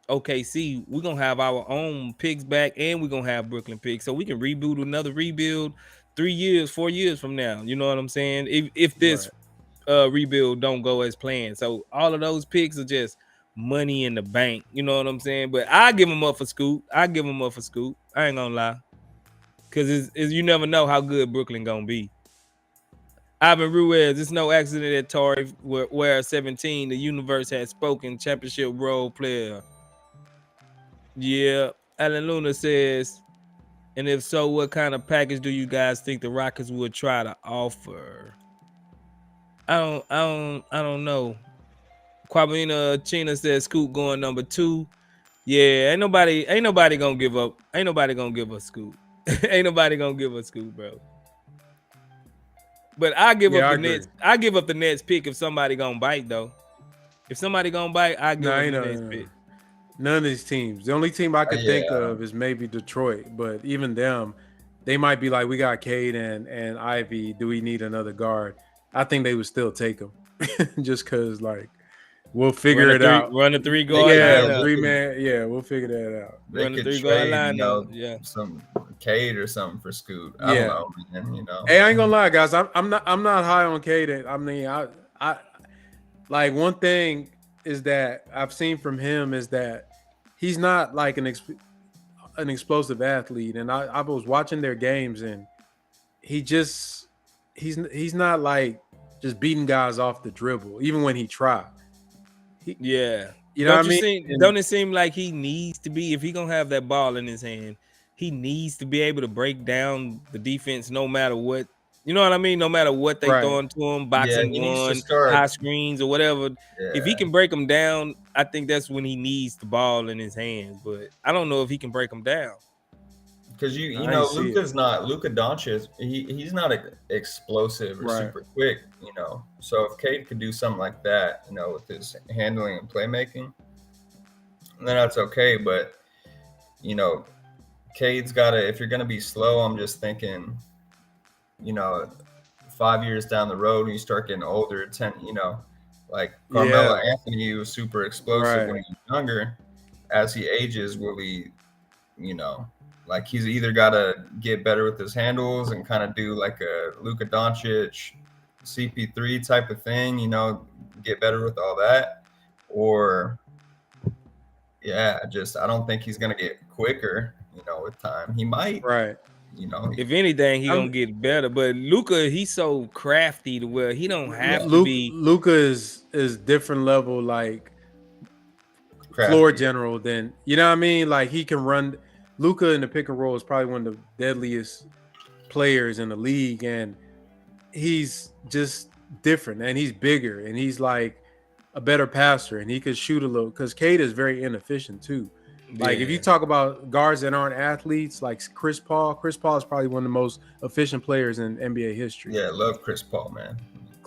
OKC, we're gonna have our own picks back, and we're gonna have Brooklyn picks, so we can reboot another rebuild 3 years, 4 years from now. You know what I'm saying? If this rebuild don't go as planned, so all of those picks are just money in the bank. You know what I'm saying? But I give them up for Scoot. I ain't gonna lie, because you never know how good Brooklyn gonna be. Ivan Ruiz, it's no accident that Tari wears 17. The universe has spoken. Championship role player. Yeah. Alan Luna says, and if so, what kind of package do you guys think the Rockets would try to offer? I don't know. Kwabena China says Scoot going number 2. Yeah, ain't nobody gonna give up. Ain't nobody gonna give us Scoot. Ain't nobody gonna give us Scoot, bro. But I give up the Nets. I give up the Nets pick if somebody gonna bite though. If somebody gonna bite, I give up the Nets pick. None of these teams. The only team I could think of is maybe Detroit, but even them, they might be like, we got Cade and Ivy. Do we need another guard? I think they would still take him just because, like, we'll figure it out. Run a 3-guard Yeah, lineup. 3-man. Yeah, we'll figure that out. They Run a could 3-guard trade, lineup. Yeah. some Cade or something for Scoot. I Yeah. don't know, man. Hey, I ain't gonna lie, guys. I'm not high on Cade. I mean, I like one thing is that I've seen from him is that he's not like an explosive athlete, and I was watching their games, and he's not like just beating guys off the dribble, even when he tried. Yeah. You know what I mean? Don't it seem like he needs to be, if he gonna have that ball in his hand, he needs to be able to break down the defense no matter what. You know what I mean? No matter what they throwing to him, boxing he needs to one, start- high screens or whatever. Yeah. If he can break them down, I think that's when he needs the ball in his hands. But I don't know if he can break them down. Because you I know, see Luka Doncic, he's not explosive or Right. super quick, you know. So if Cade could do something like that, you know, with his handling and playmaking, then that's okay. But you know, Cade's gotta, if you're gonna be slow, I'm just thinking, you know, 5 years down the road when you start getting older, 10, you know, like Carmelo Anthony was super explosive when he was younger. As he ages, will he, you know, like he's either got to get better with his handles and kind of do like a Luka Doncic, CP3 type of thing, you know, get better with all that, or I don't think he's gonna get quicker, you know, with time. He might, you know. If anything, he gonna get better. But Luka, he's so crafty to where he don't have to be. Luka is different level, like Crafty. floor general than, you know what I mean? Like he can run. Luka in the pick and roll is probably one of the deadliest players in the league, and he's just different, and he's bigger, and he's like a better passer, and he could shoot a little. Because Cade is very inefficient too. Like if you talk about guards that aren't athletes, like Chris Paul is probably one of the most efficient players in NBA history. Yeah, love Chris Paul, man.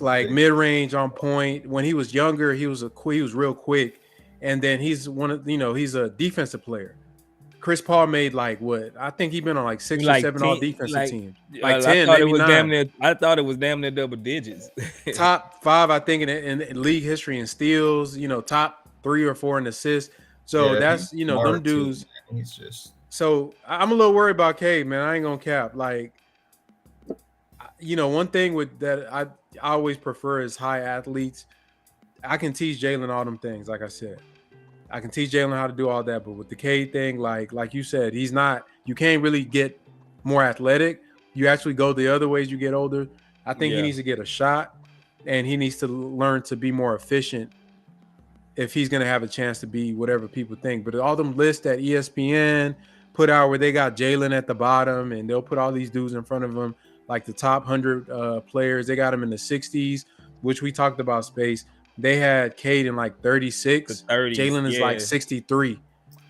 Like mid-range, on point. When he was younger, he was real quick, and then he's he's a defensive player. Chris Paul made like what? I think he's been on like 6 or 7 all defensive teams. Like 10, maybe 9. I thought it was damn near double digits. Top 5, I think, in league history in steals. You know, top 3 or 4 in assists. So that's, you know, them dudes. Too, he's just. So I'm a little worried about Cade, man. I ain't gonna cap. Like, you know, one thing with that I always prefer is high athletes. I can teach Jalen all them things, like I said. I can teach Jalen how to do all that, but with the Cade thing, like you said, he's not. You can't really get more athletic. You actually go the other way as you get older. I think he needs to get a shot, and he needs to learn to be more efficient if he's going to have a chance to be whatever people think. But all them lists that ESPN put out where they got Jalen at the bottom, and they'll put all these dudes in front of him, like the top 100 players. They got him in the 60s, which we talked about, Space. They had Cade in like 36. Jalen is like 63.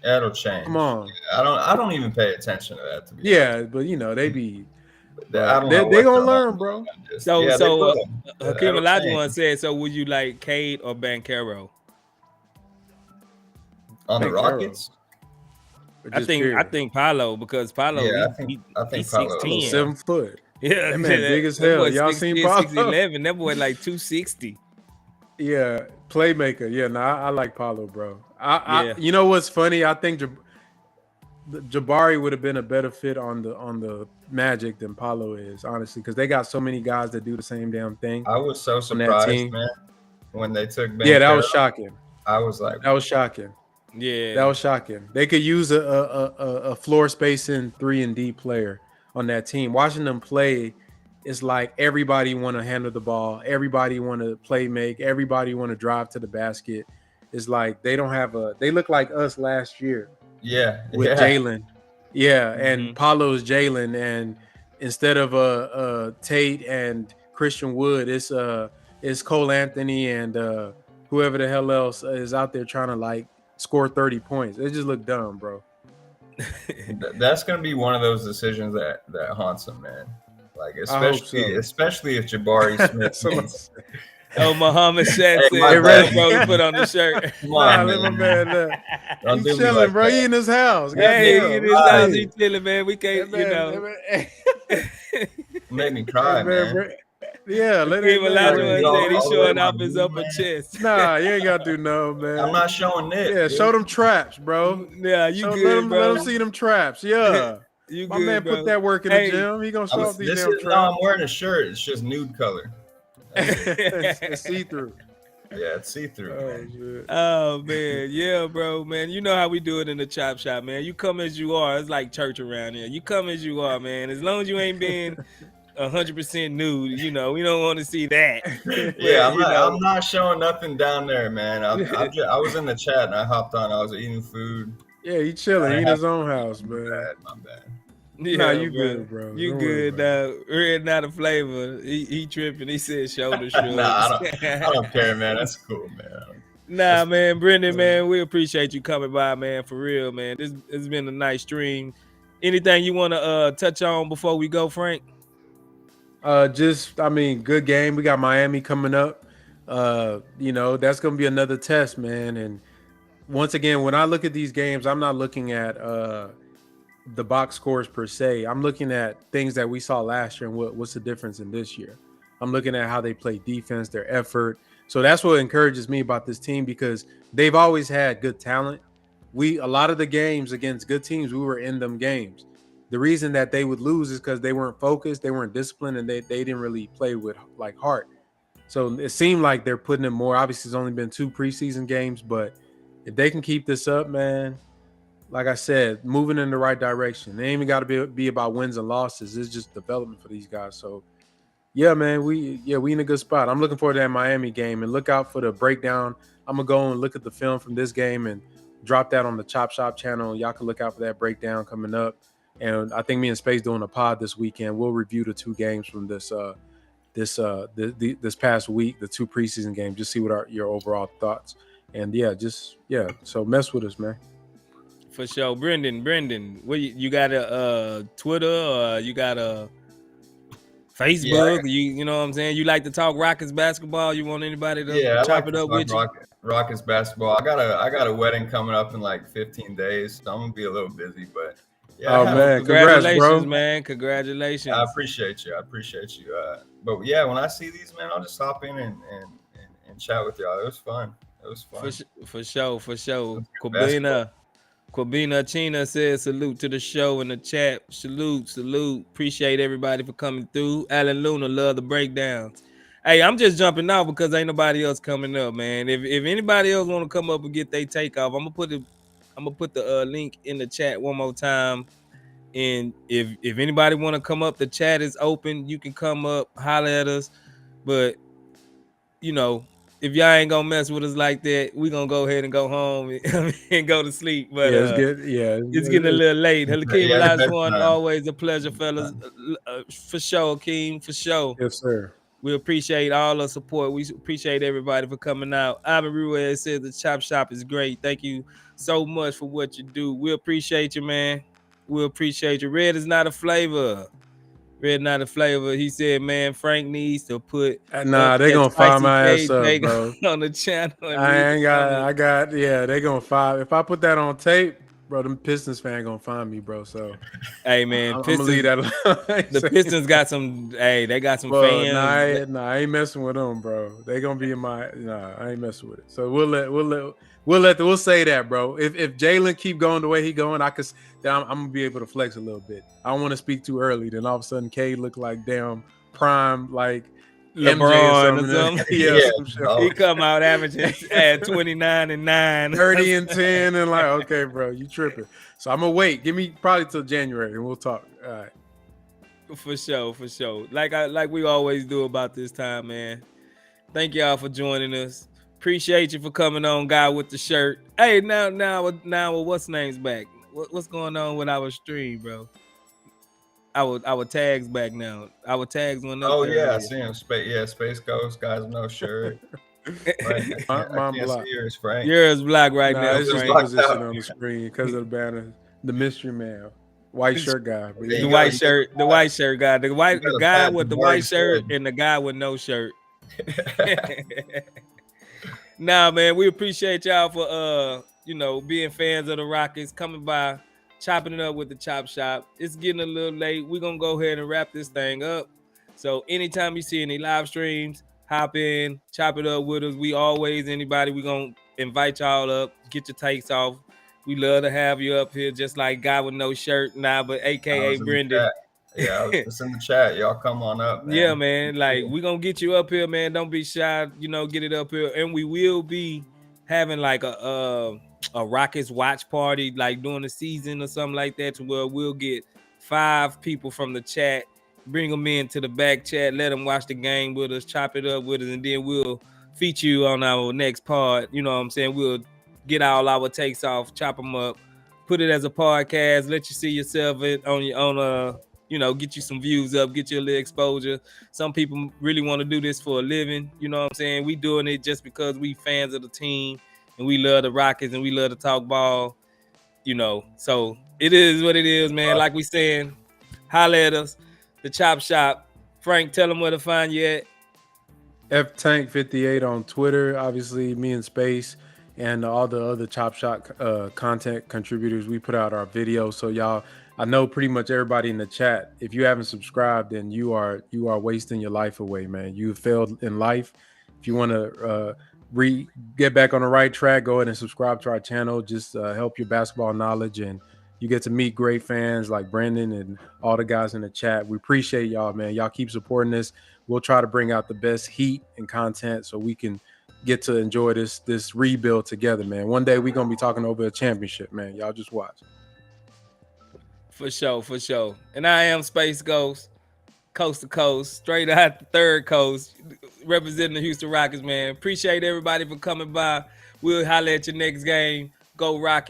That'll change. Come on. I don't even pay attention to that, to be honest. But you know, they be they're gonna learn, bro. So Hakeem Olajuwon said, so would you like Cade or Banchero? On the Rockets? I think Paolo, because Paolo, I think he's Paolo 6'10". 7 foot. Yeah, that man big as hell. Y'all seen Paolo? 6'11". That boy like 260. Yeah, playmaker. Yeah, I like Paolo, bro. I you know what's funny? I think Jabari would have been a better fit on the Magic than Paolo is, honestly, because they got so many guys that do the same damn thing. I was so surprised, man, when they took Banchero. Yeah, that was shocking. I was like, that was shocking. Yeah, that was shocking. They could use a floor spacing 3-and-D player on that team. Watching them play, it's like everybody want to handle the ball, everybody want to play make, everybody want to drive to the basket. It's like they don't have they look like us last year. Yeah, with Jalen. Yeah, and Paolo's Jalen, and instead of Tate and Christian Wood, it's Cole Anthony and whoever the hell else is out there trying to like score 30 points. It just look dumb, bro. That's gonna be one of those decisions that haunts him, man. Like especially if Jabari Smith Oh, Muhammad Shat Hey, said, my "Tell bad. bro to put on the shirt." Come Nah, on, let my man. man look. Don't He do me chilling, like bro. that. He in his house. Hey, Make he me in Goddamn. his What's house, cry. he this? chilling, man. We That can't, man, that man, Make me hey, cry, man, man. bro. Yeah, let Hakeem that man Gotta do Olajuwon rest. said he's all the way to showing my off his knee, upper man. chest. Nah, you ain't got to do no, man. I'm not showing it. Yeah, show them traps, bro. Yeah, you Let good, them bro. see them traps. Yeah, You my man good, put bro. that work in the Hey, gym. He gonna show off these This damn is no. I'm traps. wearing a shirt. It's just nude color. That's it. It's see through. Yeah, it's see through, Oh man. shit. oh man, yeah, bro, man. You know how we do it in the chop shop, man. You come as you are. It's like church around here. You come as you are, man. As long as you ain't being 100% nude, you know, we don't want to see that. Yeah, But you know, I'm not showing nothing down there, man. I was in the chat and I hopped on. I was eating food. Yeah, he chilling. I He in have his own house, man. my bad. Nah, yeah, you bro. good, bro. You Don't worry good. about Red not a flavor. He tripping. He said shoulder Nah, shrugs. I don't care, man. That's cool, man. Nah, man, Brendan, it. man, we appreciate you coming by, man, for real, man. This has been a nice stream. Anything you want to touch on before we go, Frank? Just I mean, good game. We got Miami coming up. You know, that's gonna be another test, man. And once again, when I look at these games, I'm not looking at the box scores per se. I'm looking at things that we saw last year and what's the difference in this year. I'm looking at how they play defense, their effort. So that's what encourages me about this team because they've always had good talent. A lot of the games against good teams, we were in them games. The reason that they would lose is because they weren't focused, they weren't disciplined, and they didn't really play with like heart. So it seemed like they're putting in more. Obviously, it's only been 2 preseason games, but if they can keep this up, man, like I said, moving in the right direction. They ain't even got to be about wins and losses. It's just development for these guys. So yeah, man, we in a good spot. I'm looking forward to that Miami game and look out for the breakdown. I'm gonna go and look at the film from this game and drop that on the Chop Shop channel. Y'all can look out for that breakdown coming up. And I think me and Space doing a pod this weekend. We'll review the 2 games from this past week, the 2 preseason games. Just see what your overall thoughts. And so mess with us, man. For sure. Brendan, what you got a Twitter or you got a Facebook? Yeah, You know what I'm saying? You like to talk Rockets basketball? You want anybody to I chop like it to up with you? talk Rockets basketball. I got a wedding coming up in like 15 days, so I'm gonna be a little busy. But yeah, Oh man, congrats, Congratulations, bro. man. Congratulations. I appreciate you. But yeah, when I see these, man, I'll just hop in and chat with y'all. It was fun. For sure. Basketball. Quabina China says salute to the show in the chat. Salute. Appreciate everybody for coming through. Alan Luna, love the breakdowns. Hey, I'm just jumping out because ain't nobody else coming up, man. If anybody else want to come up and get their take off, I'm gonna put the link in the chat one more time. And if anybody want to come up, the chat is open. You can come up, holler at us. But you know, if y'all ain't gonna mess with us like that, we gonna go ahead and go home and go to sleep. But Yeah, it's good. Yeah, it's getting a little late. Hakeem Yeah, it's Olajuwon, bedtime. always a pleasure, fellas. For sure, Hakeem, for sure. yes, sir. We appreciate all the support. We appreciate everybody for coming out. Ivan Ruiz says the Chop Shop is great. Thank you so much for what you do. We appreciate you, man. We appreciate you. Red is not a flavor. Red not a flavor. He said, man, Frank needs to put Nah, they that gonna fire spicy my ass K up, take bro. on the channel. And They gonna fire. If I put that on tape, bro, them Pistons fan gonna find me, bro. So hey, man, I'm gonna leave that alone. the Pistons got some. Hey, they got some Well, fans. I ain't messing with them, bro. They gonna be in my. Nah, I ain't messing with it. So we'll say that, bro. If Jalen keep going the way he going, then I'm gonna be able to flex a little bit. I don't want to speak too early. Then all of a sudden, K look like damn prime, like LeBron MJ or something. yeah, Some shit. He come out averaging at 29 and 9. 30 and 10, and like, okay, bro, you tripping. So I'm gonna wait. Give me probably till January, and we'll talk. All right. For sure. Like we always do about this time, man. Thank y'all for joining us. Appreciate you for coming on, guy with the shirt. Hey, now, what's name's back? What's going on with our stream, bro? Our tags back now. Our tags went up. Oh there. yeah, I see him. Space Ghost, guys, no shirt. Frank, I Mine can't blocked. see yours, Frank. Yours black right now. It's just Frank. black. position on the screen because of the banner. The mystery man, white shirt guy. But Yeah, The you white gotta- shirt, the white shirt guy, the gotta guy find with the the white Barnes shirt shirt. and the guy with no shirt. Nah, man, we appreciate y'all for being fans of the Rockets, coming by, chopping it up with the Chop Shop. It's getting a little late. We're gonna go ahead and wrap this thing up. So anytime you see any live streams, hop in, chop it up with us. We always anybody, we gonna invite y'all up, get your takes off. We love to have you up here, just like Guy with no shirt, but AKA Brendan. Yeah, I was just in the chat. Y'all come on up, man. Yeah, man. Like, we gonna get you up here, man. Don't be shy. Get it up here. And we will be having like a Rockets watch party, like during the season or something like that, to where we'll get 5 people from the chat, bring them into the back chat, let them watch the game with us, chop it up with us, and then we'll feature you on our next pod. You know what I'm saying? We'll get all our takes off, chop them up, put it as a podcast, let you see yourself on your own get you some views up, get you a little exposure. Some people really want to do this for a living. You know what I'm saying? We doing it just because we fans of the team and we love the Rockets and we love to talk ball. So it is what it is, man. Like we saying, holla at us, the Chop Shop. Frank, tell them where to find you at. FTank58 on Twitter. Obviously, me and Space and all the other Chop Shop content contributors. We put out our videos, so y'all. I know pretty much everybody in the chat. If you haven't subscribed, then you are wasting your life away, man. You failed in life. If you want to get back on the right track, go ahead and subscribe to our channel. Just help your basketball knowledge, and you get to meet great fans like Brandon and all the guys in the chat. We appreciate y'all, man. Y'all keep supporting this. We'll try to bring out the best heat and content so we can get to enjoy this rebuild together, man. One day we're gonna be talking over a championship, man. Y'all just watch. For sure. And I am Space Ghost, coast to coast, straight out the third coast, representing the Houston Rockets, man. Appreciate everybody for coming by. We'll holler at your next game. Go Rockets.